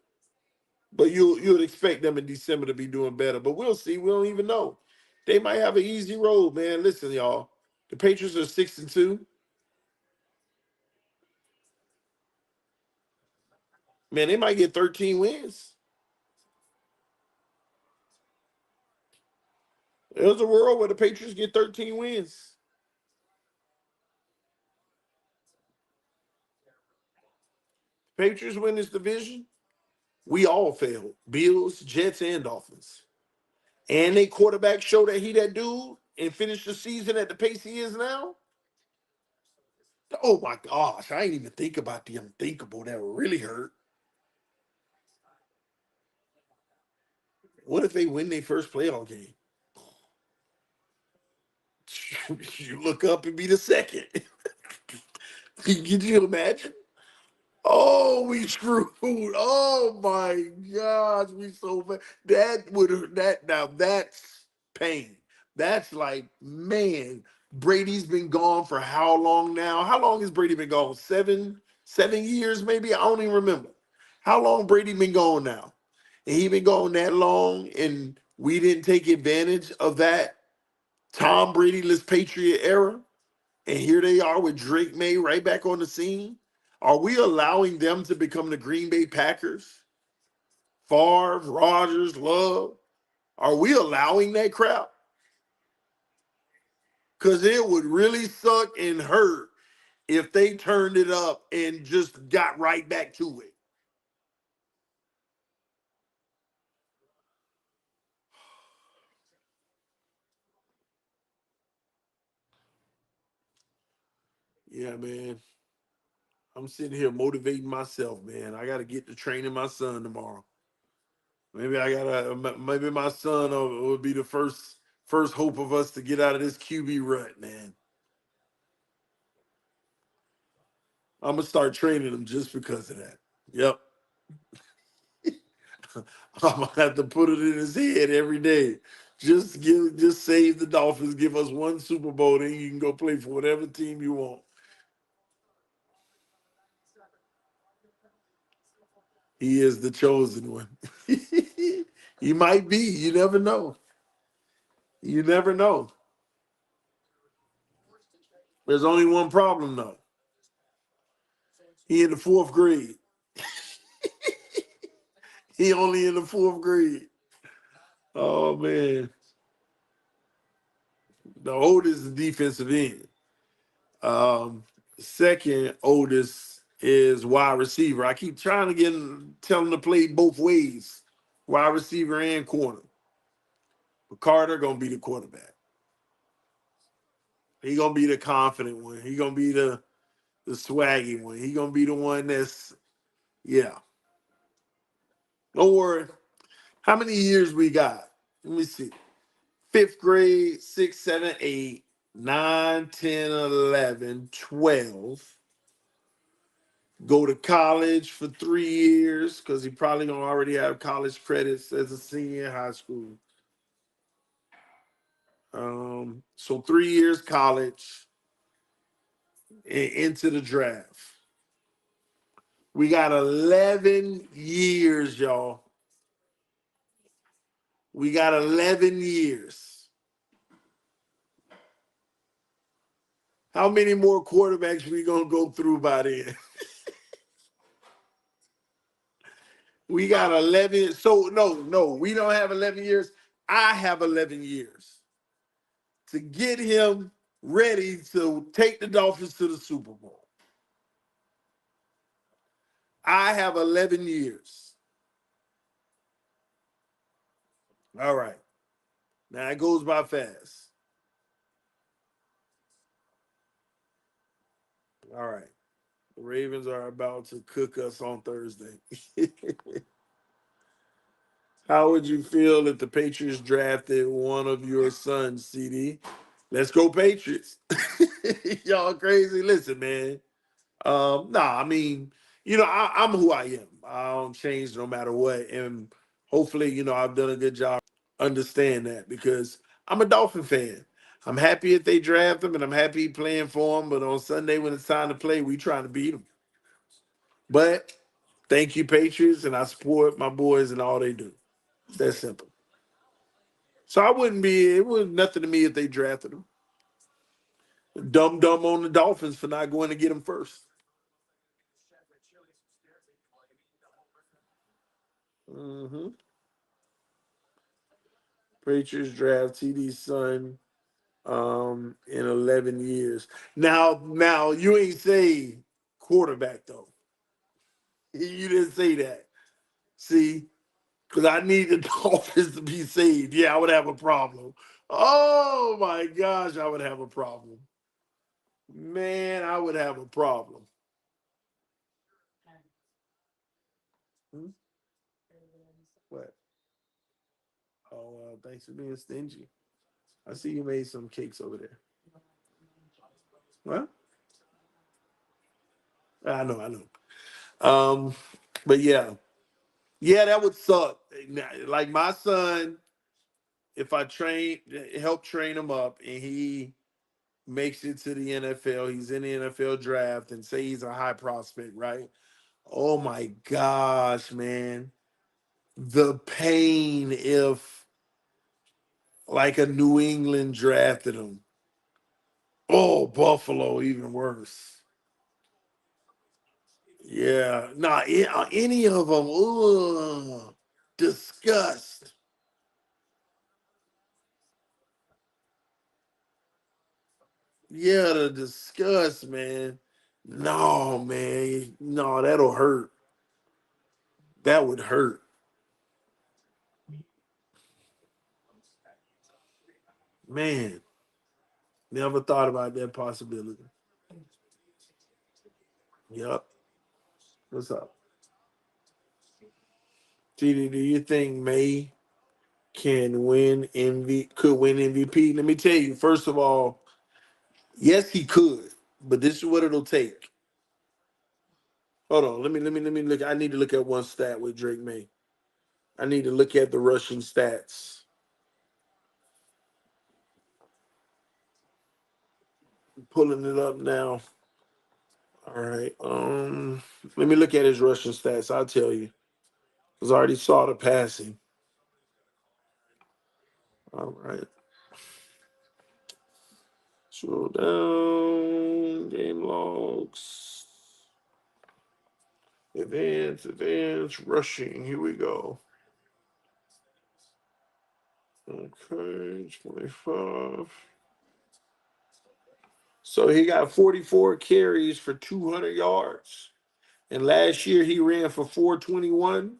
But you would expect them in December to be doing better. But we'll see. We don't even know. They might have an easy road, man. Listen, y'all. The Patriots are 6-2. Man, they might get 13 wins. There's a world where the Patriots get 13 wins. Patriots win this division. We all failed. Bills, Jets, and Dolphins. And they quarterback show that he that dude and finish the season at the pace he is now. Oh my gosh, I ain't even think about the unthinkable that would really hurt. What if they win their first playoff game? You look up and be the second. Can you imagine? Oh, we screwed. Oh my gosh, we so bad. That now that's pain. That's like, man, Brady's been gone for how long now? How long has Brady been gone? 7 years maybe? I don't even remember. How long Brady been gone now? And he been gone that long, and we didn't take advantage of that Tom Brady-less Patriot era. And here they are with Drake May right back on the scene. Are we allowing them to become the Green Bay Packers? Favre, Rodgers, Love. Are we allowing that crap? Because it would really suck and hurt if they turned it up and just got right back to it. Yeah, man. I'm sitting here motivating myself, man. I got to get to training my son tomorrow. Maybe my son will be the first hope of us to get out of this QB rut, man. I'm gonna start training him just because of that. Yep. I'm gonna have to put it in his head every day. Just save the Dolphins, give us one Super Bowl, then you can go play for whatever team you want. He is the chosen one. He might be. You never know. You never know. There's only one problem though. He in the fourth grade. He only in the fourth grade. Oh man. The oldest is defensive end. Um, Second oldest is wide receiver. I keep trying to tell him to play both ways, wide receiver and corner. But Carter gonna be the quarterback. He gonna be the confident one. He gonna be the swaggy one. He gonna be the one that's, yeah. Don't worry. How many years we got? Let me see. Fifth grade, 6, 7, 8, 9, 10, 11, 12. Go to college for 3 years because he probably gonna already have college credits as a senior in high school. So 3 years college and into the draft. We got 11 years, y'all. We got 11 years. How many more quarterbacks we gonna go through by then? We got 11. So no, we don't have 11 years. I have 11 years to get him ready to take the Dolphins to the Super Bowl. I have 11 years. All right. Now it goes by fast. All right. The Ravens are about to cook us on Thursday. How would you feel if the Patriots drafted one of your sons, CD? Let's go Patriots. Y'all crazy. Listen, man. I mean, I'm who I am. I don't change no matter what. And hopefully, I've done a good job understand that because I'm a Dolphin fan. I'm happy if they draft him and I'm happy playing for him. But on Sunday when it's time to play, we trying to beat them. But Thank you, Patriots, and I support my boys and all they do. It's that simple. So I wouldn't be. It was nothing to me if they drafted him. Dumb on the Dolphins for not going to get him first. Mm-hmm. Patriots draft TD's son in 11 years. Now you ain't say quarterback though. You didn't say that. See, because I need the Dolphins to be saved. Yeah, I would have a problem. Oh my gosh, I would have a problem. Man, I would have a problem. Hmm? What? Oh, thanks for being stingy. I see you made some cakes over there. What? I know. Um, but yeah, that would suck. Like my son, if I help train him up, and he makes it to the NFL, he's in the NFL draft, and say he's a high prospect, right? Oh my gosh, man, the pain if like a New England drafted him. Oh, Buffalo, even worse. Yeah, nah, any of them. Ugh, disgust. Yeah, the disgust, man. No, man. No, that'll hurt. That would hurt. Man, never thought about that possibility. Yep. What's up? TD, do you think May could win MVP? Let me tell you, first of all, yes, he could, but this is what it'll take. Hold on, let me look. I need to look at one stat with Drake May. I need to look at the rushing stats. I'm pulling it up now. All right. Let me look at his rushing stats. I'll tell you. Because I already saw the passing. All right. Scroll down. Game logs. Advance, rushing. Here we go. Okay, 25. So he got 44 carries for 200 yards. And last year he ran for 421.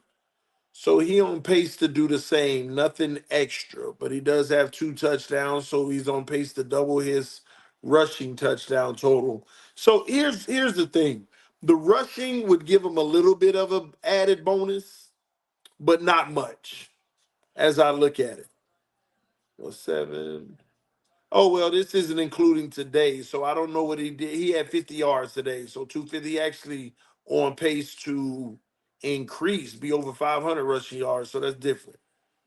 So he on pace to do the same, nothing extra, but he does have 2 touchdowns, so he's on pace to double his rushing touchdown total. So here's the thing. The rushing would give him a little bit of an added bonus, but not much as I look at it. Well, 7. Oh, well, this isn't including today, so I don't know what he did. He had 50 yards today, so 250 actually on pace to increase, be over 500 rushing yards, so that's different.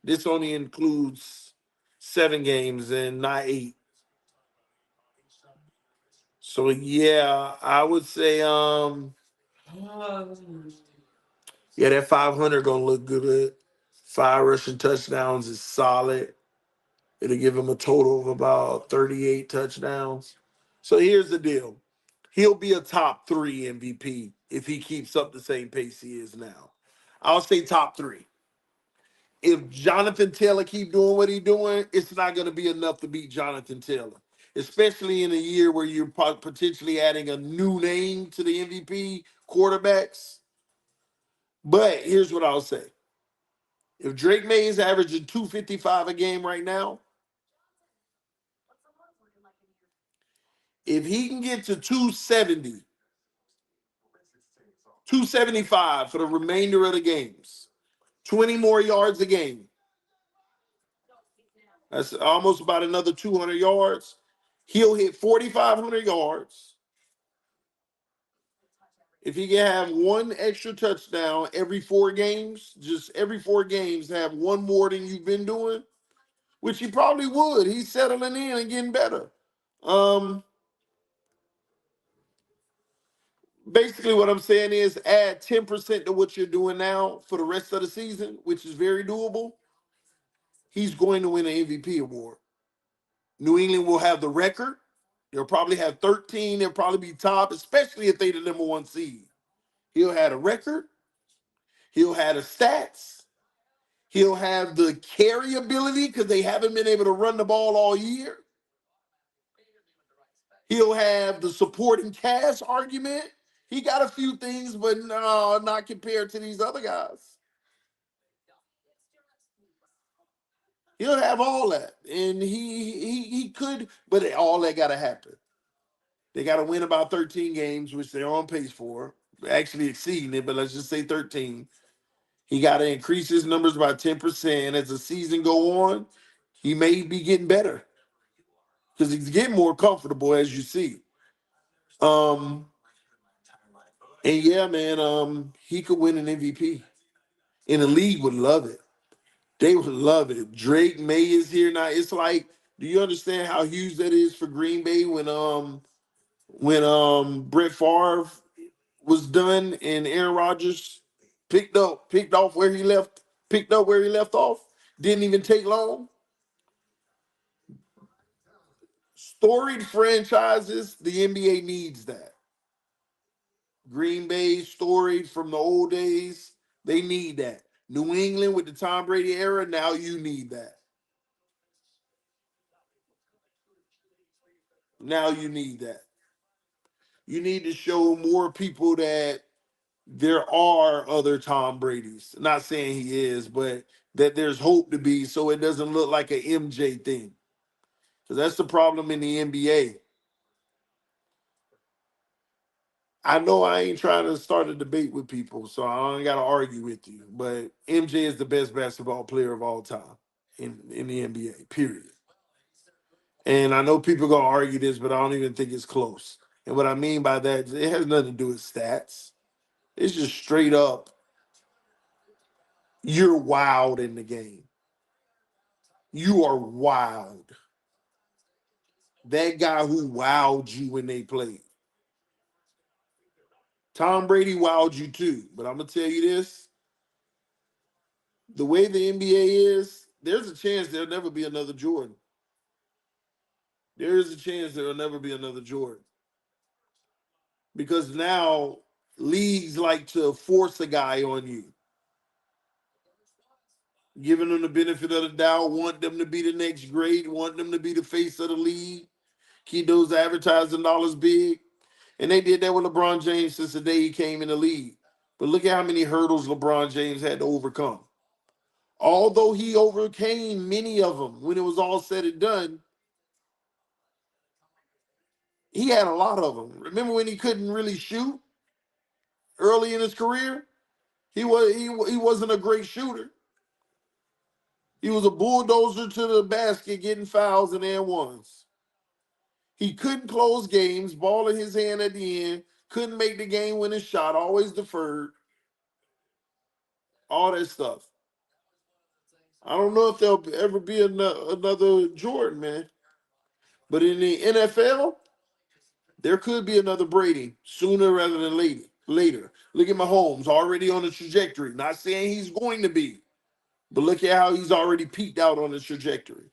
This only includes 7 games and not 8. So yeah, I would say yeah, that 500 gonna look good. 5 rushing touchdowns is solid. It'll give him a total of about 38 touchdowns. So here's the deal. He'll be a top 3 MVP if he keeps up the same pace he is now. I'll say top 3. If Jonathan Taylor keep doing what he's doing, it's not going to be enough to beat Jonathan Taylor, especially in a year where you're potentially adding a new name to the MVP quarterbacks. But here's what I'll say. If Drake May is averaging 255 a game right now, if he can get to 270, 275 for the remainder of the games, 20 more yards a game, that's almost about another 200 yards. He'll hit 4,500 yards. If he can have one extra touchdown every 4 games, just every 4 games, have one more than you've been doing, which he probably would. He's settling in and getting better. Um, Basically, what I'm saying is add 10% to what you're doing now for the rest of the season, which is very doable. He's going to win an MVP award. New England will have the record. They'll probably have 13. They'll probably be top, especially if they're the number one seed. He'll have a record. He'll have the stats. He'll have the carry ability because they haven't been able to run the ball all year. He'll have the supporting cast argument. He got a few things, but no, not compared to these other guys. He'll have all that, and he could, but all that got to happen. They got to win about 13 games, which they're on pace for, actually exceeding it. But let's just say 13. He got to increase his numbers by 10%. As the season go on, he may be getting better because he's getting more comfortable, as you see. Um, and yeah, man, he could win an MVP, and the league would love it. They would love it. Drake May is here now. It's like, do you understand how huge that is for Green Bay when Brett Favre was done and Aaron Rodgers picked up where he left off? Didn't even take long. Storied franchises, the NBA needs that. Green Bay, storied from the old days, they need that. New England with the Tom Brady era, now you need that. Now you need that. You need to show more people that there are other Tom Brady's. Not saying he is, but that there's hope to be so it doesn't look like an MJ thing. Because that's the problem in the NBA. I know I ain't trying to start a debate with people, so I ain't got to argue with you. But MJ is the best basketball player of all time in the NBA, period. And I know people going to argue this, but I don't even think it's close. And what I mean by that, it has nothing to do with stats. It's just straight up, you're wild in the game. You are wild. That guy who wowed you when they played. Tom Brady wowed you too. But I'm going to tell you this. The way the NBA is, there's a chance there'll never be another Jordan. There is a chance there'll never be another Jordan. Because now leagues like to force a guy on you. Giving them the benefit of the doubt, want them to be the next great, want them to be the face of the league, keep those advertising dollars big. And they did that with LeBron James since the day he came in the league. But look at how many hurdles LeBron James had to overcome. Although he overcame many of them when it was all said and done, he had a lot of them. Remember when he couldn't really shoot early in his career? He wasn't a great shooter. He was a bulldozer to the basket, getting fouls and and ones. He couldn't close games, ball in his hand at the end, couldn't make the game winning shot, always deferred, all that stuff. I don't know if there'll ever be another Jordan, man. But in the NFL, there could be another Brady sooner rather than later. Look at Mahomes already on the trajectory. Not saying he's going to be, but look at how he's already peaked out on the trajectory.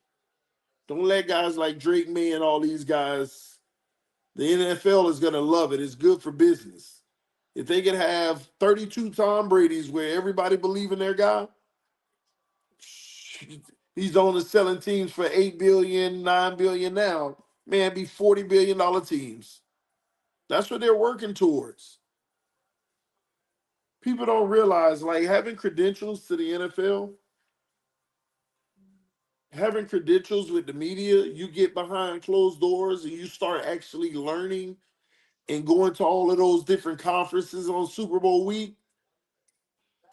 Don't let guys like Drake May and all these guys. The NFL is going to love it. It's good for business. If they can have 32 Tom Brady's where everybody believe in their guy, he's only selling teams for 8 billion, 9 billion now. Man, be $40 billion teams. That's what they're working towards. People don't realize, like, having credentials to the NFL, having credentials with the media, you get behind closed doors and you start actually learning and going to all of those different conferences on Super Bowl week.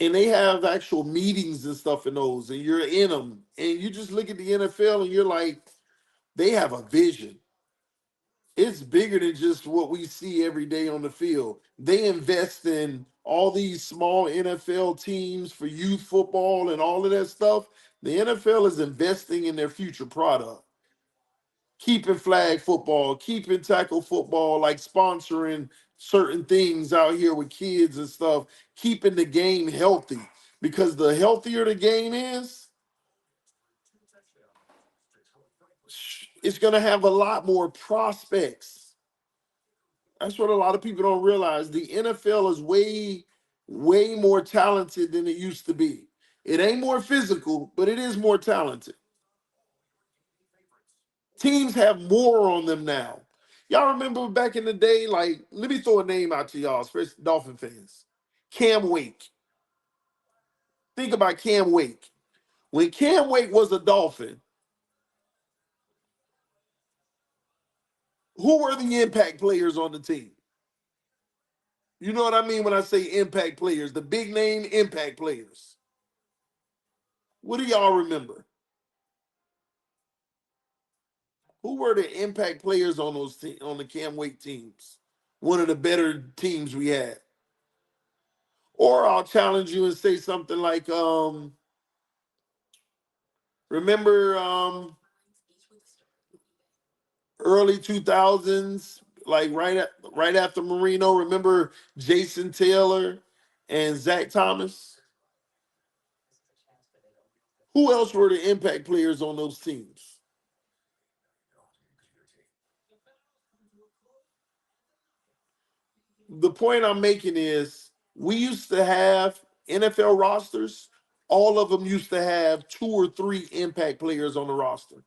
And they have actual meetings and stuff in those, and you're in them. And you just look at the NFL and you're like, they have a vision. It's bigger than just what we see every day on the field. They invest in all these small NFL teams for youth football and all of that stuff. The NFL is investing in their future product. Keeping flag football, keeping tackle football, like sponsoring certain things out here with kids and stuff, keeping the game healthy. Because the healthier the game is, it's going to have a lot more prospects. That's what a lot of people don't realize. The NFL is way more talented than it used to be. It ain't more physical, but it is more talented. Teams have more on them now. Y'all remember back in the day, like, let me throw a name out to y'all, especially Dolphin fans. Cam Wake. Think about Cam Wake. When Cam Wake was a Dolphin, who were the impact players on the team? You know what I mean when I say impact players, the big name impact players. What do y'all remember? Who were the impact players on on the Cam Wake teams? One of the better teams we had. Or I'll challenge you and say something like, remember early 2000s, like right after Marino, remember Jason Taylor and Zach Thomas? Who else were the impact players on those teams? The point I'm making is we used to have NFL rosters. All of them used to have 2 or 3 impact players on the roster.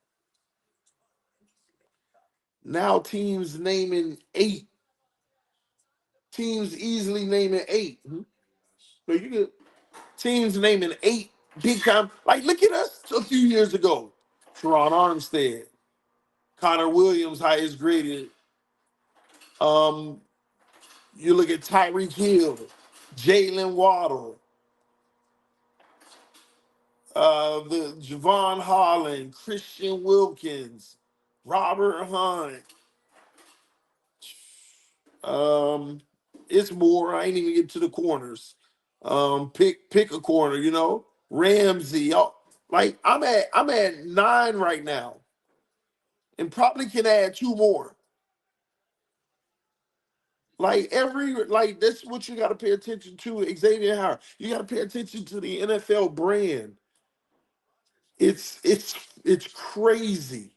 Now teams naming 8. Teams easily naming 8. So you get teams naming 8 big time. Like, look at us a few years ago. Teron Armstead, Connor Williams, highest graded. Um, you look at Tyreek Hill, Jalen Waddle, the Javon Holland, Christian Wilkins, Robert Hunt. It's more. I ain't even get to the corners. Pick a corner. Ramsey. Like I'm at 9 right now, and probably can add 2 more. Like that's what you got to pay attention to. Xavier Howard. You got to pay attention to the NFL brand. It's crazy.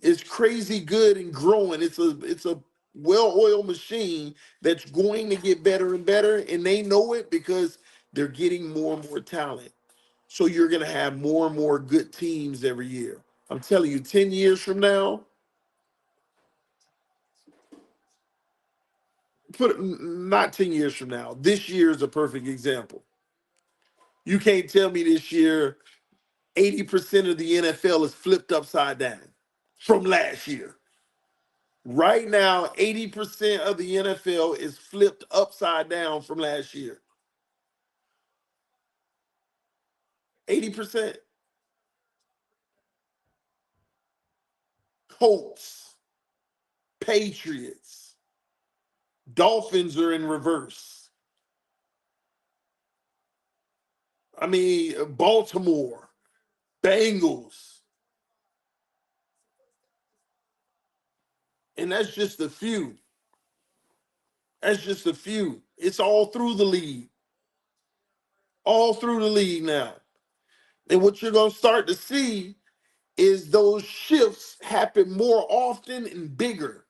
It's crazy good and growing. It's a well-oiled machine that's going to get better and better, and they know it because they're getting more and more talent. So you're going to have more and more good teams every year. I'm telling you, 10 years from now, not 10 years from now, this year is a perfect example. You can't tell me this year 80% of the NFL is flipped upside down from last year. Right now, 80% of the NFL is flipped upside down from last year. 80%. Colts, Patriots, Dolphins are in reverse. I mean, Baltimore, Bengals. And that's just a few. That's just a few. It's all through the league. All through the league now. And what you're going to start to see is those shifts happen more often and bigger.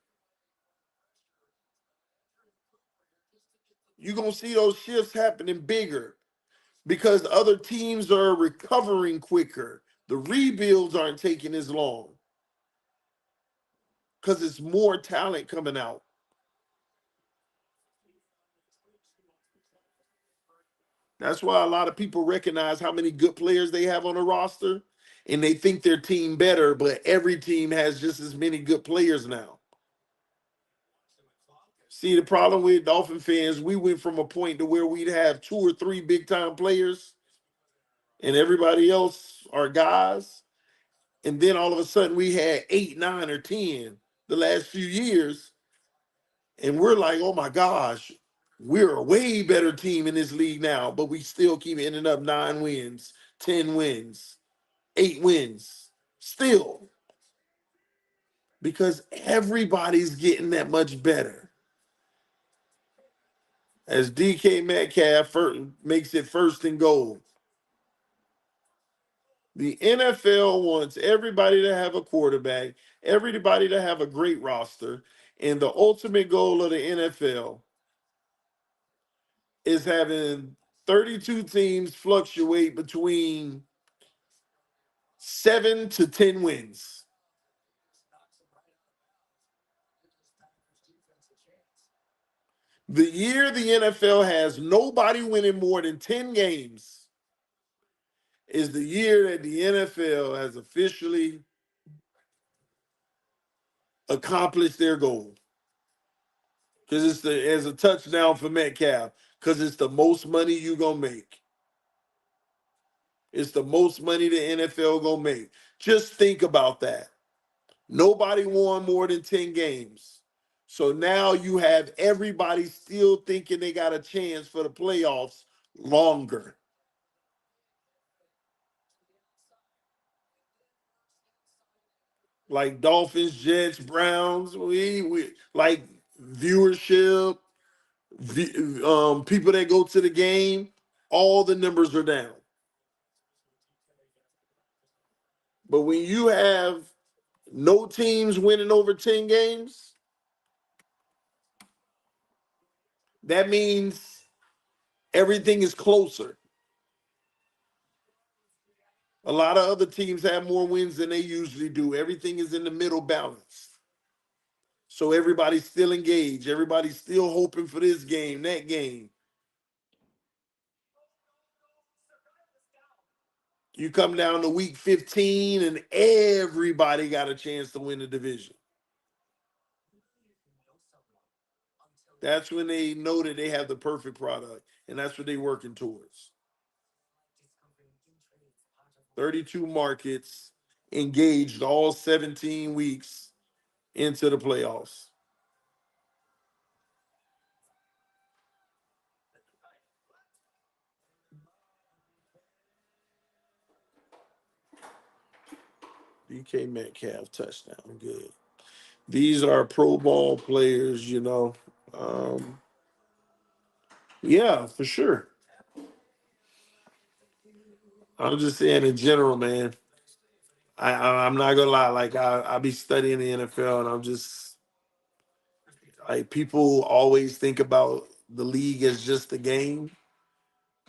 You're going to see those shifts happening bigger because other teams are recovering quicker. The rebuilds aren't taking as long because it's more talent coming out. That's why a lot of people recognize how many good players they have on the roster, and they think their team better, but every team has just as many good players now. See, the problem with Dolphin fans, we went from a point to where we'd have 2 or 3 big time players and everybody else are guys. And then all of a sudden we had 8, 9, or 10 the last few years. And we're like, oh my gosh, we're a way better team in this league now, but we still keep ending up 9 wins, 10 wins, 8 wins. Still. Because everybody's getting that much better. as DK Metcalf makes it first and goal. The NFL wants everybody to have a quarterback, everybody to have a great roster, and the ultimate goal of the NFL is having 32 teams fluctuate between 7 to 10 wins. The year the NFL has nobody winning more than 10 games is the year that the NFL has officially accomplished their goal. Because it's a touchdown for Metcalf. Because it's the most money you're going to make. It's the most money the NFL going to make. Just think about that. Nobody won more than 10 games. So now you have everybody still thinking they got a chance for the playoffs longer. Like Dolphins, Jets, Browns, we like viewership, people that go to the game, all the numbers are down. But when you have no teams winning over 10 games, that means everything is closer. A lot of other teams have more wins than they usually do. Everything is in the middle balance. So everybody's still engaged. Everybody's still hoping for this game, that game. You come down to week 15 and everybody got a chance to win the division. That's when they know that they have the perfect product, and that's what they're working towards. 32 markets engaged all 17 weeks into the playoffs. DK Metcalf touchdown, good. These are pro ball players, you know. Yeah, for sure. I'm just saying in general, man. I'm not gonna lie. Like I be studying the NFL, and I'm just like people always think about the league as just a game,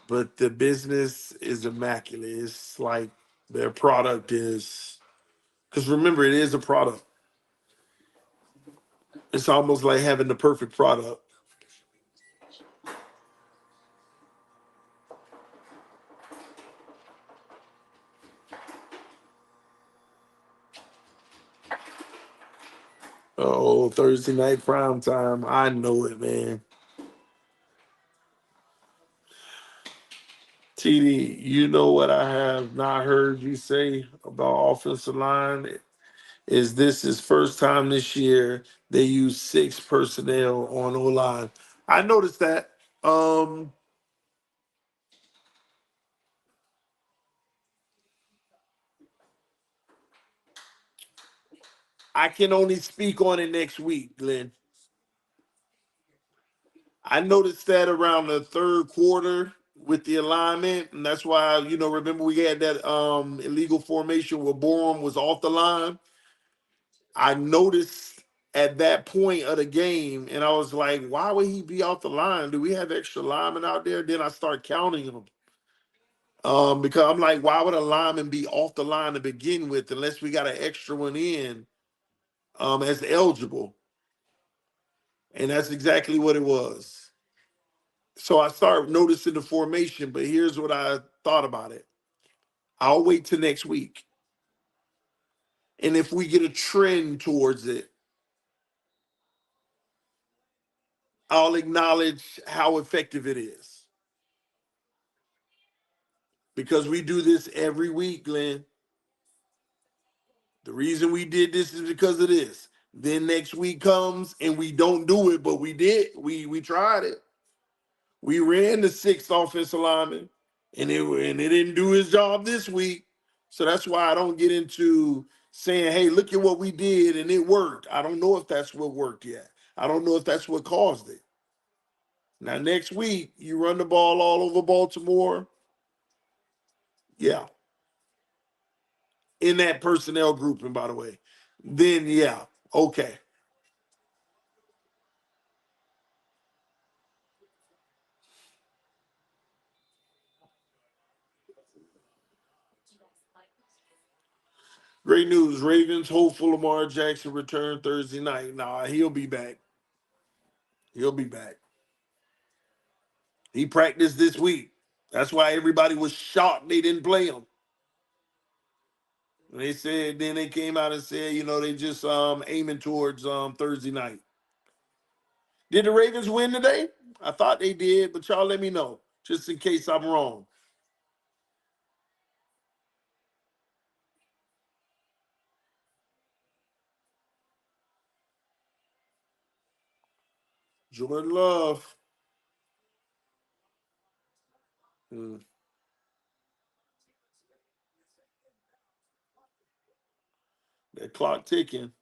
but the business is immaculate. It's like their product is because remember it is a product. It's almost like having the perfect product. Oh, Thursday night prime time. I know it, man. TD, you know what I have not heard you say about offensive line is this is first time this year they use 6 personnel on O line. I noticed that. Um, I can only speak on it next week, Glenn. I noticed that around the third quarter with the alignment, and that's why remember we had that illegal formation where Borum was off the line. I noticed at that point of the game, and I was like, why would he be off the line? Do we have extra linemen out there? Then I start counting them. Because I'm like, why would a lineman be off the line to begin with unless we got an extra one in as eligible? And that's exactly what it was. So I started noticing the formation, but here's what I thought about it. I'll wait till next week. And if we get a trend towards it, I'll acknowledge how effective it is. Because we do this every week, Glenn. The reason we did this is because of this. Then next week comes and we don't do it, but we did. We tried it. We ran the 6th offensive lineman, and it didn't do his job this week. So that's why I don't get into saying, "Hey, look at what we did and it worked." I don't know if that's what worked yet. I don't know if that's what caused it. Now, next week, you run the ball all over Baltimore. Yeah. In that personnel grouping, by the way. Then, yeah. Okay. Great news. Ravens hopeful Lamar Jackson return Thursday night. Nah, he'll be back. He'll be back. He practiced this week. That's why everybody was shocked they didn't play him. They said then they came out and said, they just aiming towards Thursday night. Did the Ravens win today? I thought they did, but y'all let me know, just in case I'm wrong. Jordan Love. Hmm. That clock ticking.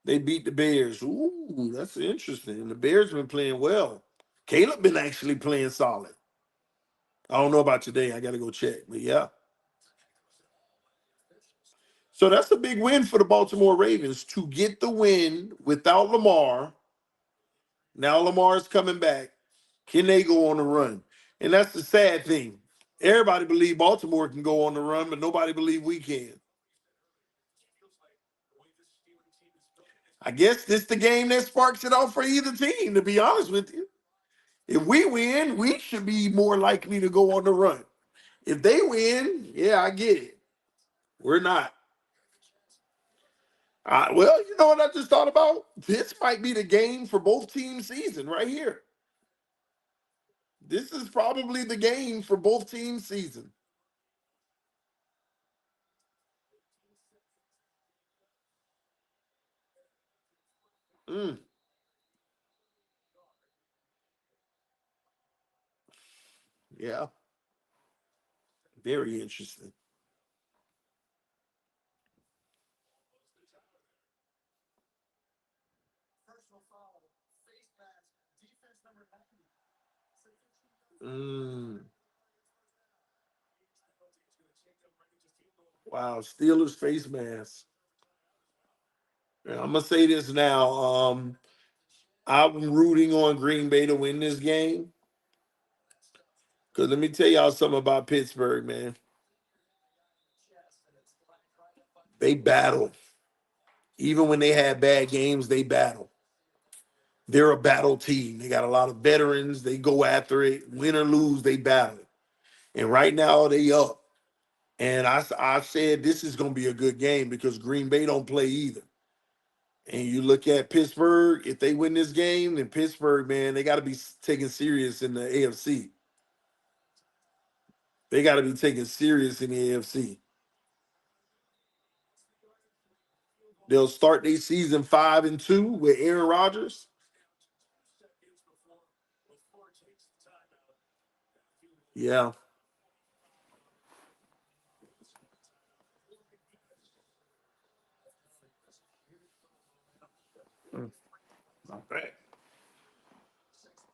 They beat the Bears. Ooh, that's interesting. The Bears been playing well. Caleb been actually playing solid. I don't know about today. I got to go check, but yeah. So that's a big win for the Baltimore Ravens to get the win without Lamar. Now Lamar's coming back. Can they go on the run? And that's the sad thing. Everybody believe Baltimore can go on the run, but nobody believe we can. I guess this the game that sparks it off for either team, to be honest with you. If we win, we should be more likely to go on the run. If they win, yeah, I get it. We're not. Well, you know what I just thought about? This might be the game for both teams' season right here. This is probably the game for both teams' season. Mm, yeah, very interesting. Mm, wow, Steelers face mask. Yeah, I'm gonna say this now. I'm rooting on Green Bay to win this game. Because let me tell y'all something about Pittsburgh, man. They battle. Even when they had bad games, they battle. They're a battle team. They got a lot of veterans. They go after it. Win or lose, they battle. And right now, they up. And I said this is going to be a good game because Green Bay don't play either. And you look at Pittsburgh, if they win this game, then Pittsburgh, man, they got to be taken serious in the AFC. They got to be taken serious in the AFC. They'll start their season 5-2 with Aaron Rodgers. Yeah. Mm, not bad.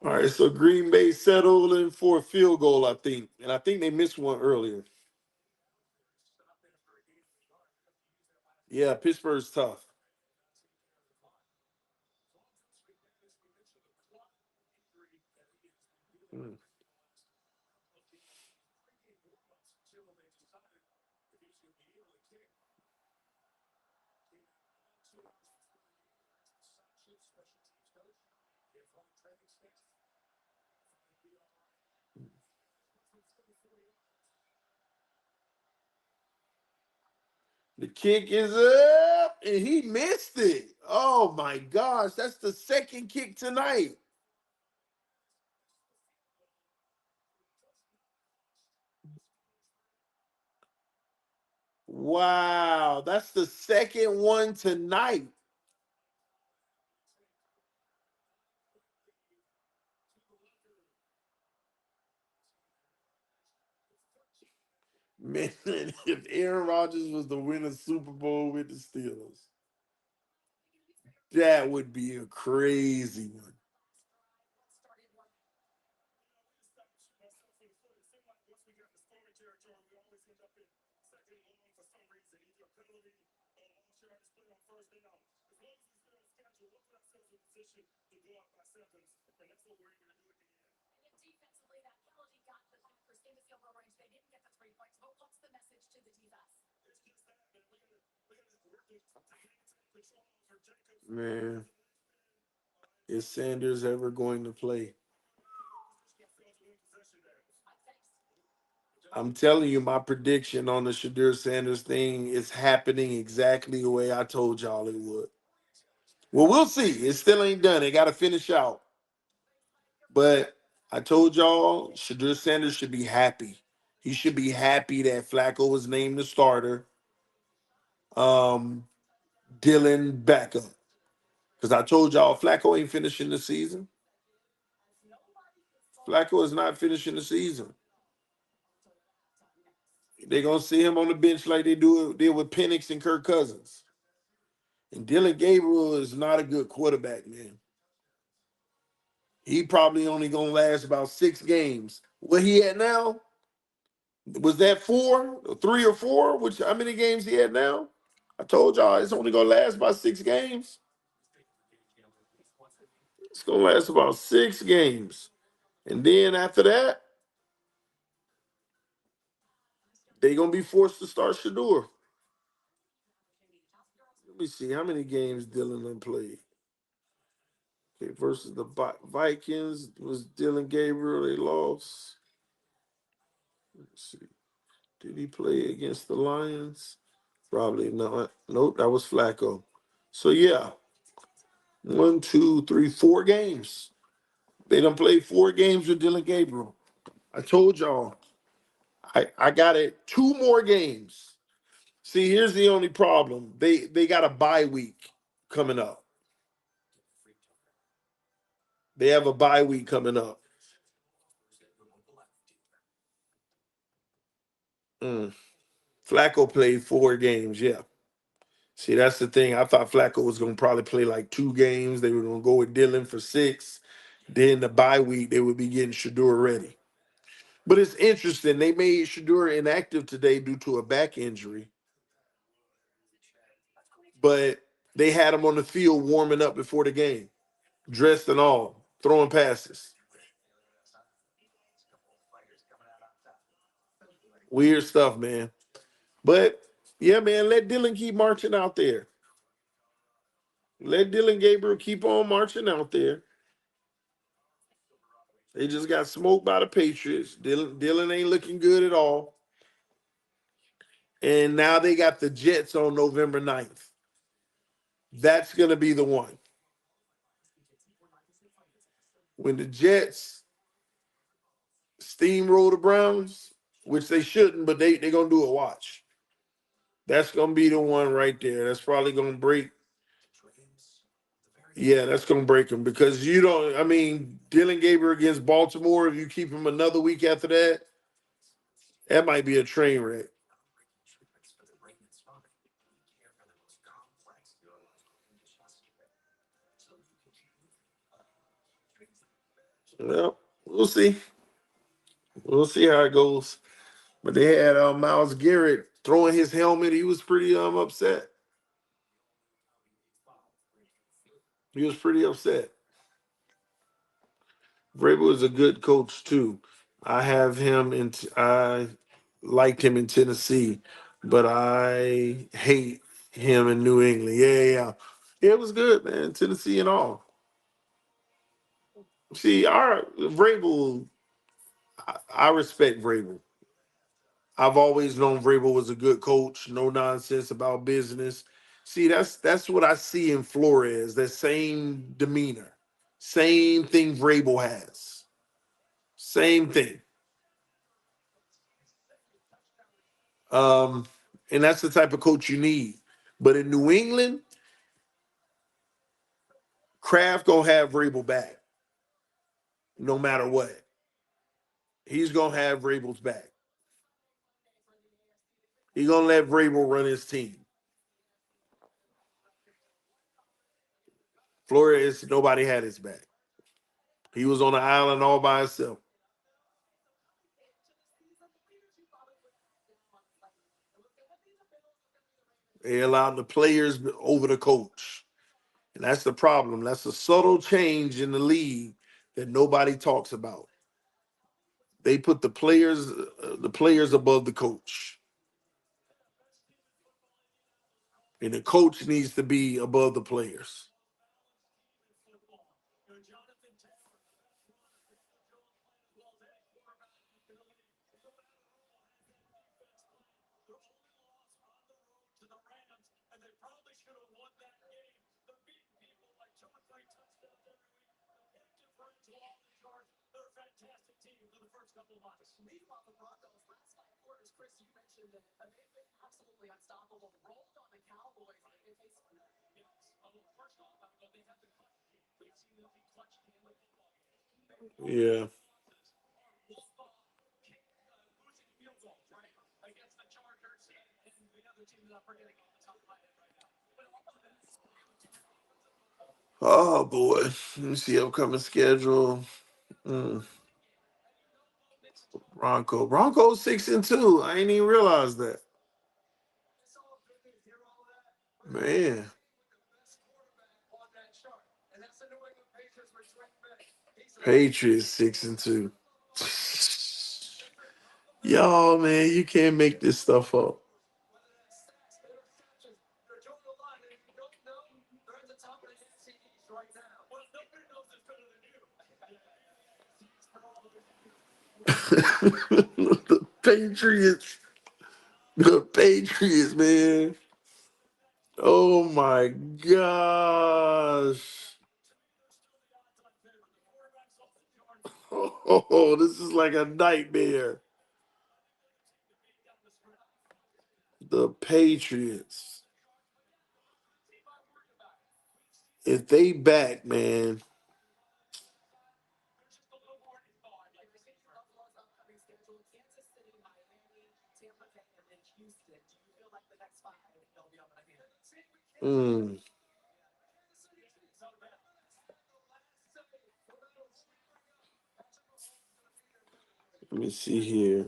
All right, so Green Bay settled in for a field goal, I think. And I think they missed one earlier. Yeah, Pittsburgh's tough. Mm. The kick is up, and he missed it. Oh my gosh, that's the second kick tonight. Wow, that's the second one tonight. Man, if Aaron Rodgers was to win a Super Bowl with the Steelers, that would be a crazy one. Man, is Sanders ever going to play? I'm telling you, my prediction on the Shadur Sanders thing is happening exactly the way I told y'all it would. Well, we'll see. It still ain't done. They got to finish out. But I told y'all, Shadur Sanders should be happy. He should be happy that Flacco was named the starter. Um, Dylan backup. Because I told y'all Flacco ain't finishing the season. Flacco is not finishing the season. They're gonna see him on the bench like did with Penix and Kirk Cousins. And Dylan Gabriel is not a good quarterback, man. He probably only gonna last about 6 games. What he at now? Was that 3 or 4? Which how many games he had now? I told y'all it's only gonna last about 6 games. It's gonna last about 6 games. And then after that, they're gonna be forced to start Shador. Let me see how many games Dylan done played. Okay, versus the Vikings was Dylan Gabriel. They lost. Let's see. Did he play against the Lions? Probably not. Nope, that was Flacco. So yeah, 1, 2, 3, 4 games. They done played 4 games with Dylan Gabriel. I told y'all. I got it. 2 more games. See, here's the only problem. They got a bye week coming up. They have a bye week coming up. Mm. Flacco played 4 games, yeah. See, that's the thing. I thought Flacco was going to probably play like 2 games. They were going to go with Dylan for 6. Then the bye week, they would be getting Shador ready. But it's interesting. They made Shador inactive today due to a back injury. But they had him on the field warming up before the game, dressed and all, throwing passes. Weird stuff, man. But yeah, man, let Dylan keep marching out there. Let Dylan Gabriel keep on marching out there. They just got smoked by the Patriots. Dylan ain't looking good at all. And now they got the Jets on November 9th. That's going to be the one. When the Jets steamroll the Browns, which they shouldn't, but they're going to do a watch. That's going to be the one right there. That's probably going to break. Yeah, that's going to break them because you don't, I mean, Dylan Gabriel against Baltimore, if you keep him another week after that, that might be a train wreck. Well, we'll see. We'll see how it goes. But they had Myles Garrett throwing his helmet. He was pretty upset. He was pretty upset. Vrabel is a good coach too. I have him in. I liked him in Tennessee, but I hate him in New England. Yeah. It was good, man. Tennessee and all. See, our Vrabel. I respect Vrabel. I've always known Vrabel was a good coach, no nonsense about business. See, that's what I see in Flores, that same demeanor. Same thing Vrabel has. Same thing. Um, and that's the type of coach you need. But in New England, Kraft gonna have Vrabel back, no matter what. He's gonna have Vrabel's back. He's gonna let Vrabel run his team. Flores, nobody had his back. He was on the island all by himself. They allowed the players over the coach. And that's the problem. That's a subtle change in the league that nobody talks about. They put the players above the coach. And the coach needs to be above the players. Yeah. Oh boy. Let me see upcoming schedule. Mm. Broncos 6-2. I ain't even realized that. Man. Patriots 6-2. Y'all, man, you can't make this stuff up. the Patriots. The Patriots, man. Oh my gosh. Oh, this is like a nightmare. The Patriots. If they back, man. Mm, let me see here.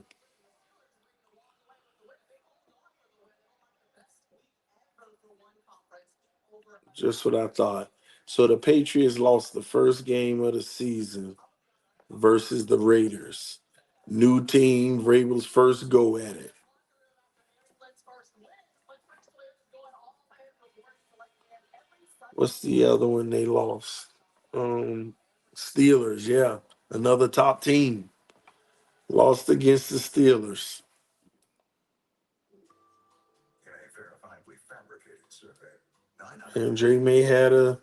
Just what I thought. So the Patriots lost the first game of the season versus the Raiders. New team, Vrabel's first go at it. What's the other one they lost? Um, Steelers, yeah. Another top team. Lost against the Steelers. And Drake May had a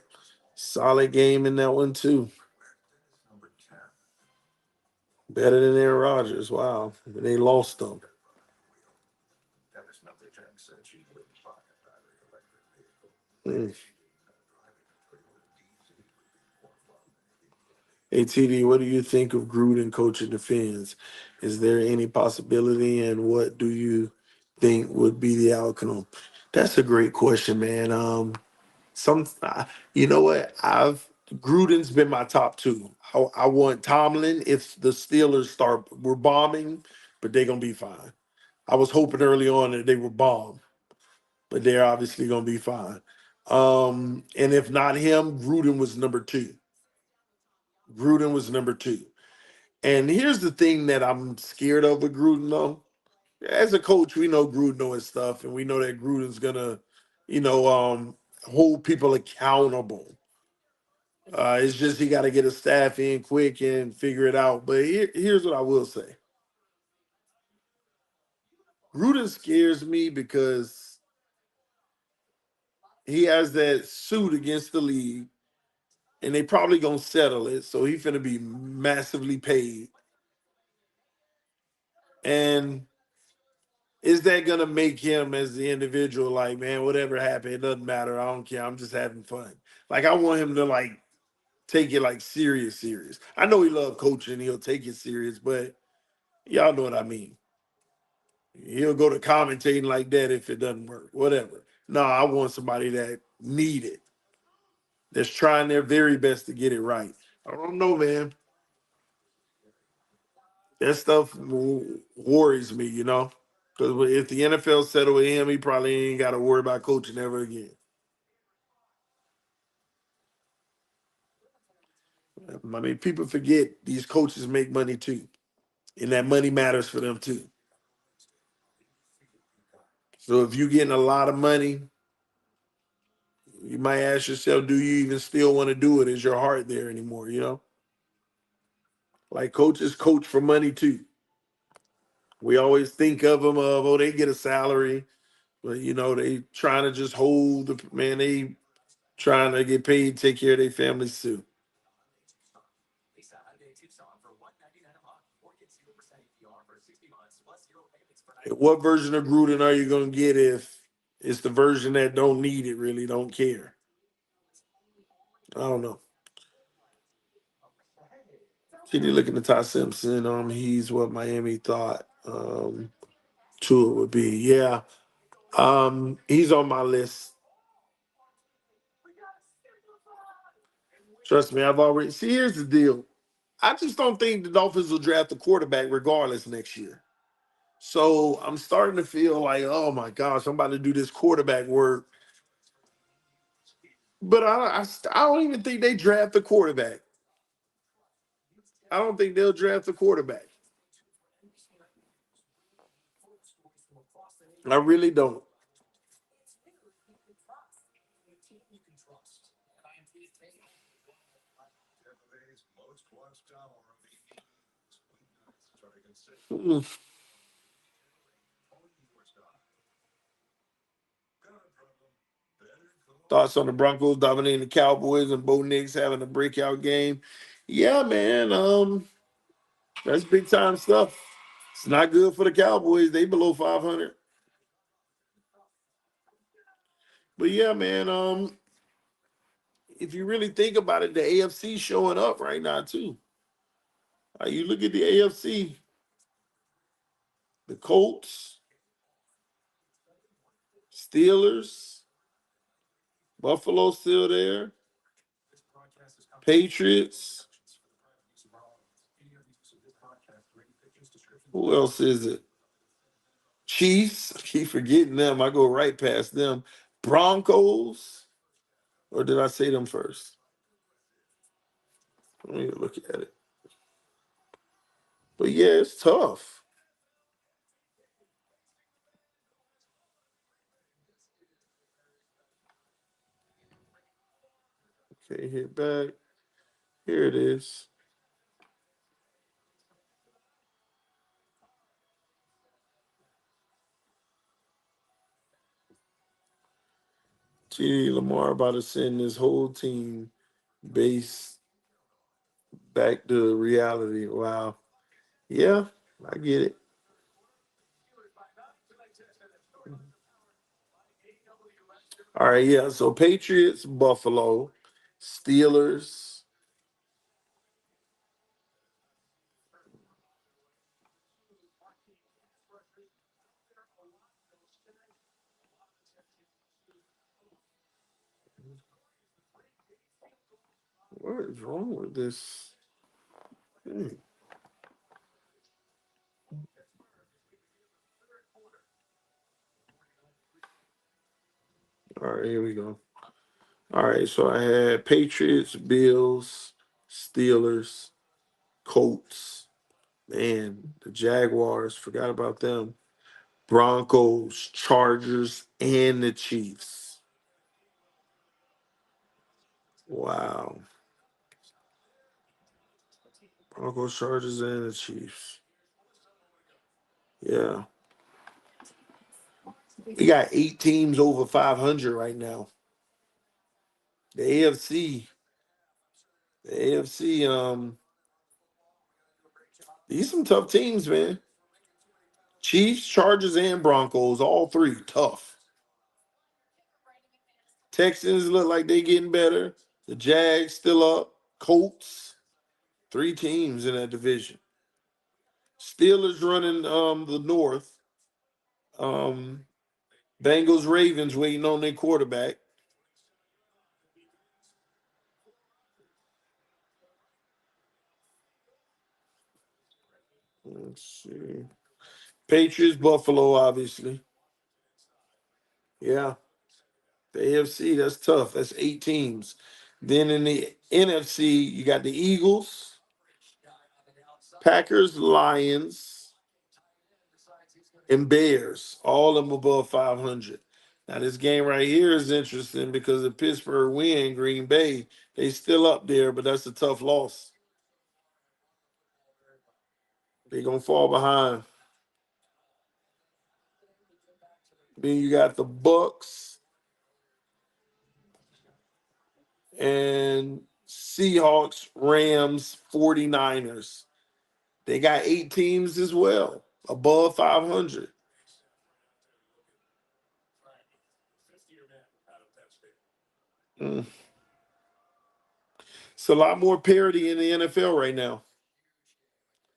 solid game in that one too. Better than Aaron Rodgers. Wow. They lost them. Mm. Hey TD, what do you think of Gruden coaching the Fins? Is there any possibility, and what do you think would be the outcome? That's a great question, man. Some, you know what? I've Gruden's been my top two. I want Tomlin if the Steelers we're bombing, but they're gonna be fine. I was hoping early on that they would bomb, but they're obviously gonna be fine. And if not him, Gruden was number two. Gruden was number two. And here's the thing that I'm scared of with Gruden, though. As a coach, we know Gruden knows his stuff, and we know that Gruden's gonna, you know, hold people accountable. It's just he got to get his staff in quick and figure it out. But here's what I will say: Gruden scares me because he has that suit against the league, and they probably gonna settle it. So he's gonna be massively paid. And is that gonna make him as the individual like, man, whatever happened, it doesn't matter. I don't care. I'm just having fun. Like I want him to like take it like serious. I know he love coaching. He'll take it serious, but y'all know what I mean. He'll go to commentating like that if it doesn't work. Whatever. No, I want somebody that need it. That's trying their very best to get it right. I don't know, man. That stuff worries me, you know. Because if the NFL settle with him, he probably ain't got to worry about coaching ever again. I mean, people forget these coaches make money too, and that money matters for them too. So if you're getting a lot of money, you might ask yourself, do you even still want to do it? Is your heart there anymore? Like coaches coach for money too. We always think of them of, oh, they get a salary, but they trying to just hold the man. They trying to get paid, take care of their families too. What version of Gruden are you going to get if it's the version that don't need it, really don't care? I don't know. Did you look at the Ty Simpson? He's what Miami thought Tua would be. Yeah. He's on my list. Trust me, I've already see. Here's the deal. I just don't think the Dolphins will draft a quarterback regardless next year. So I'm starting to feel like, oh my gosh, I'm about to do this quarterback work. But I don't even think they draft a quarterback. I don't think they'll draft a quarterback. I really don't. Mm. Thoughts on the Broncos dominating the Cowboys and Bo Nix having a breakout game? Yeah, man. That's big time stuff. It's not good for the Cowboys. They below 500. But yeah, man. If you really think about it, the AFC showing up right now too. You look at the AFC, the Colts, Steelers, Buffalo still there, Patriots. Who else is it? Chiefs. I keep forgetting them. I go right past them. Broncos. Or did I say them first? Let me look at it. But yeah, it's tough. Okay, hit back. Here it is. T. Lamar about to send this whole team base back to reality. Wow. Yeah, I get it. All right, yeah. So Patriots, Buffalo, Steelers. What is wrong with this? Hmm. All right, here we go. All right, so I had Patriots, Bills, Steelers, Colts, man, the Jaguars, forgot about them. Broncos, Chargers, and the Chiefs. Wow. Broncos, Chargers, and the Chiefs. Yeah. We got 8 teams over 500 right now. The AFC, the AFC, these some tough teams, man. Chiefs, Chargers, and Broncos, all three tough. Texans look like they getting better. The Jags still up. Colts, 3 teams in that division. Steelers running the North. Um, Bengals, Ravens waiting on their quarterback. Let's see. Patriots, Buffalo, obviously. Yeah. The AFC, that's tough. That's 8 teams. Then in the NFC, you got the Eagles, Packers, Lions, and Bears. All of them above 500. Now, this game right here is interesting because if Pittsburgh win, Green Bay, they still up there, but that's a tough loss. They're going to fall behind. Then you got the Bucks and Seahawks, Rams, 49ers. They got 8 teams as well, above 500. Mm. It's a lot more parity in the NFL right now.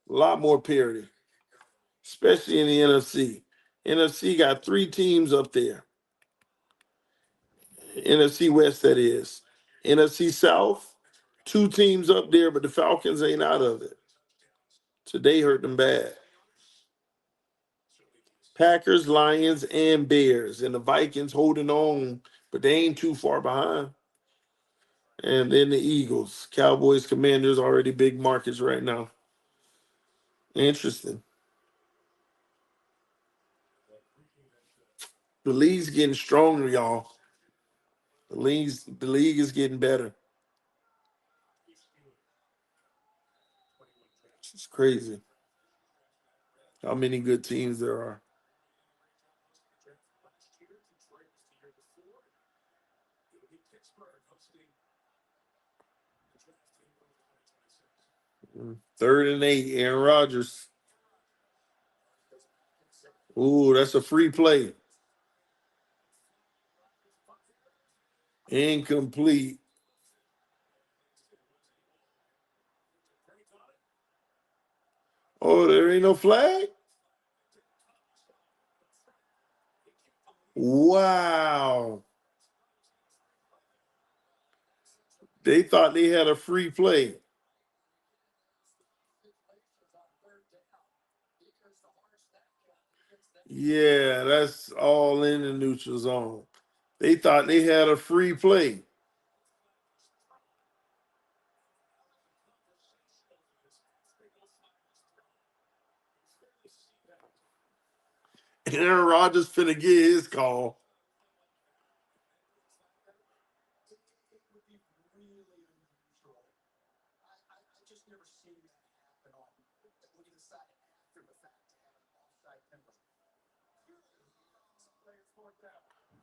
A lot more parity, especially in the NFC. NFC got 3 teams up there. NFC West, that is. NFC South, 2 teams up there, but the Falcons ain't out of it. Today hurt them bad. Packers, Lions, and Bears. And the Vikings holding on, but they ain't too far behind. And then the Eagles. Cowboys, Commanders, already big markets right now. Interesting. The league's getting stronger, y'all. The league is getting better. It's crazy how many good teams there are. Mm. 3rd and 8, Aaron Rodgers. Ooh, that's a free play. Incomplete. Oh, there ain't no flag? Wow. They thought they had a free play. Yeah, that's all in the neutral zone. They thought they had a free play. Aaron Rodgers finna get his call.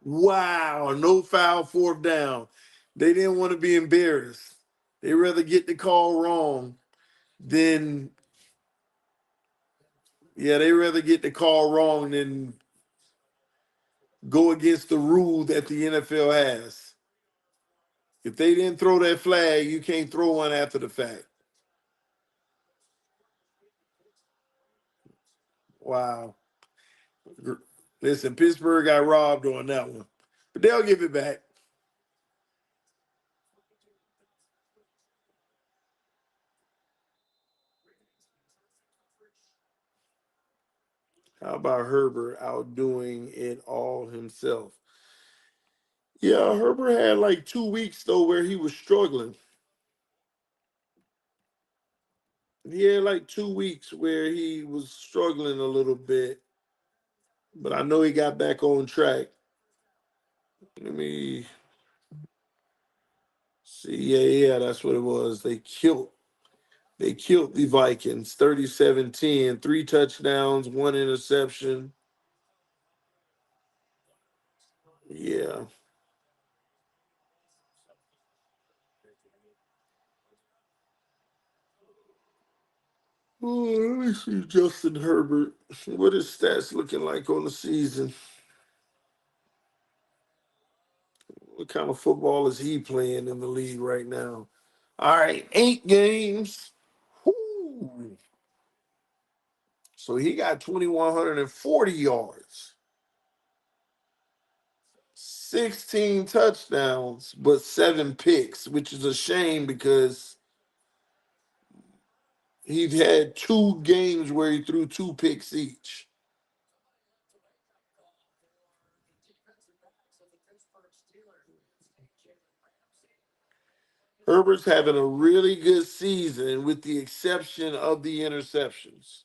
Wow, no foul, 4th down. They didn't want to be embarrassed. They rather get the call wrong than they rather get the call wrong than go against the rule that the NFL has. If they didn't throw that flag, you can't throw one after the fact. Wow. Listen, Pittsburgh got robbed on that one, but they'll give it back. How about Herbert outdoing it all himself? Yeah, Herbert had like 2 weeks though where he was struggling. He had like 2 weeks where he was struggling a little bit, but I know he got back on track. Let me see. Yeah, that's what it was. They killed the Vikings 37-10, 3 touchdowns, 1 interception. Yeah. Oh, let me see Justin Herbert. What his stats looking like on the season? What kind of football is he playing in the league right now? All right, 8 games. Whoo. So he got 2,140 yards, 16 touchdowns, but 7 picks, which is a shame because he had 2 games where he threw 2 picks each. Herbert's having a really good season with the exception of the interceptions.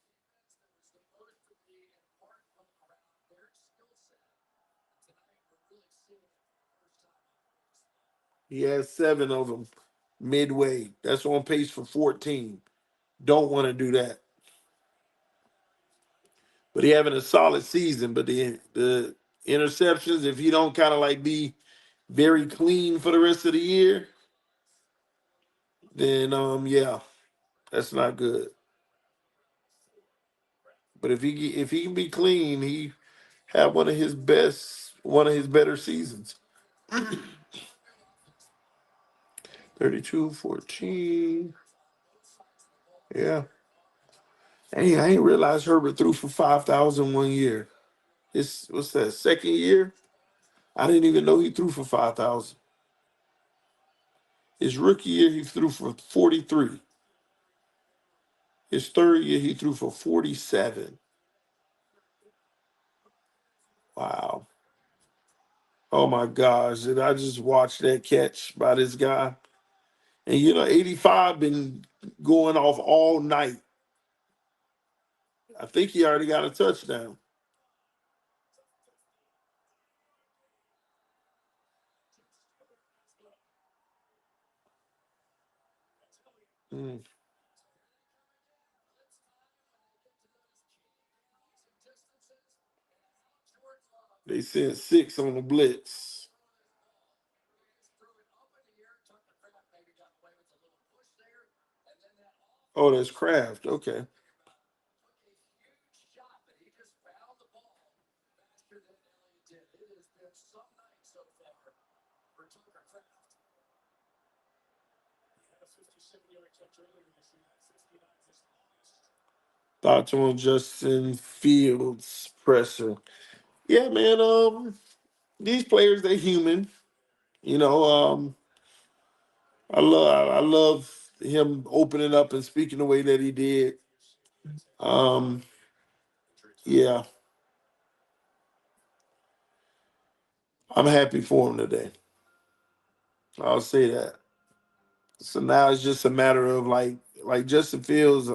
He has 7 of them midway. That's on pace for 14. Don't want to do that. But he having a solid season. But the interceptions, if he don't kind of like be very clean for the rest of the year, then yeah, that's not good. But if he can be clean, he had one of his better seasons. 32-14. Yeah. Hey, I ain't realized Herbert threw for 5,000 one year. It's what's that, second year? I didn't even know he threw for 5,000. His rookie year, he threw for 43. His third year, he threw for 47. Wow. Oh my gosh. Did I just watch that catch by this guy? And 85 been going off all night. I think he already got a touchdown. Mm. They sent 6 on the blitz. Oh, that's Kraft. Okay. Thoughts on Justin Fields presser? Yeah, man. These players, they're human. You know, I love him opening up and speaking the way that he did. Um, yeah, I'm happy for him today. I'll say that. So now it's just a matter of like Justin Fields.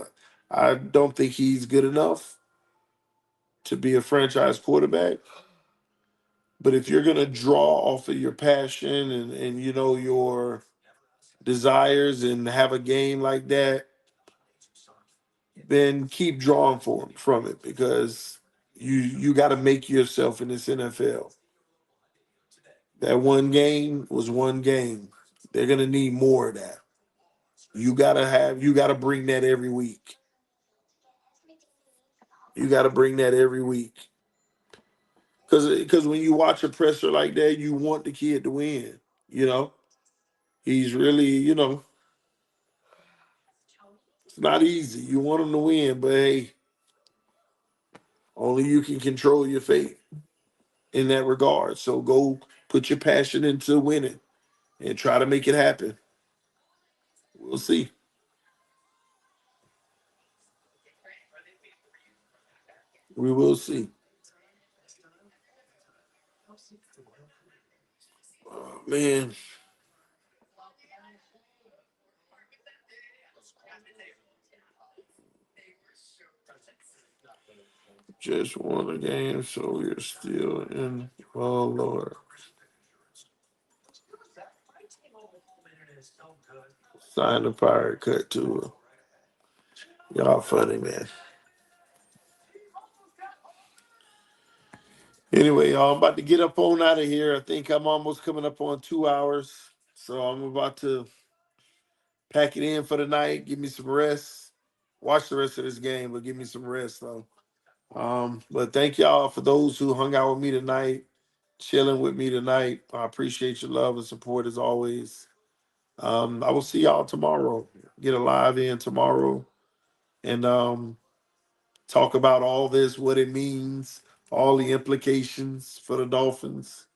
I don't think he's good enough to be a franchise quarterback. But if you're gonna draw off of your passion and your desires and have a game like that, then keep drawing from it because you got to make yourself in this NFL. That one game was one game. They're gonna need more of that. You gotta bring that every week. You gotta bring that every week. Because when you watch a presser like that, you want the kid to win. You know, he's really, it's not easy. You want him to win, but hey, only you can control your fate in that regard. So go put your passion into winning and try to make it happen. We'll see. We will see. Oh, man, just won a game, so we're still in. Oh Lord, sign the pirate cut to her. Y'all funny, man. Anyway, y'all, I'm about to get up on out of here. I think I'm almost coming up on 2 hours, so I'm about to pack it in for the night. Give me some rest. Watch the rest of this game, but give me some rest though. But thank y'all for those who hung out with me tonight, chilling with me tonight. I appreciate your love and support as always. I will see y'all tomorrow. Get a live in tomorrow and talk about all this, what it means, all the implications for the Dolphins.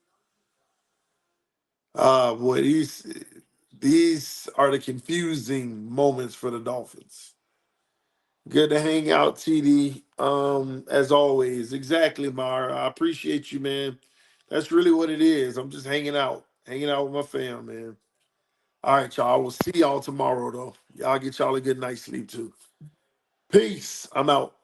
Boy, these are the confusing moments for the Dolphins. Good to hang out, TD. As always, exactly, Mara. I appreciate you, man. That's really what it is. I'm just hanging out with my fam, man. All right, y'all. I will see y'all tomorrow, though. Y'all get y'all a good night's sleep too. Peace. I'm out.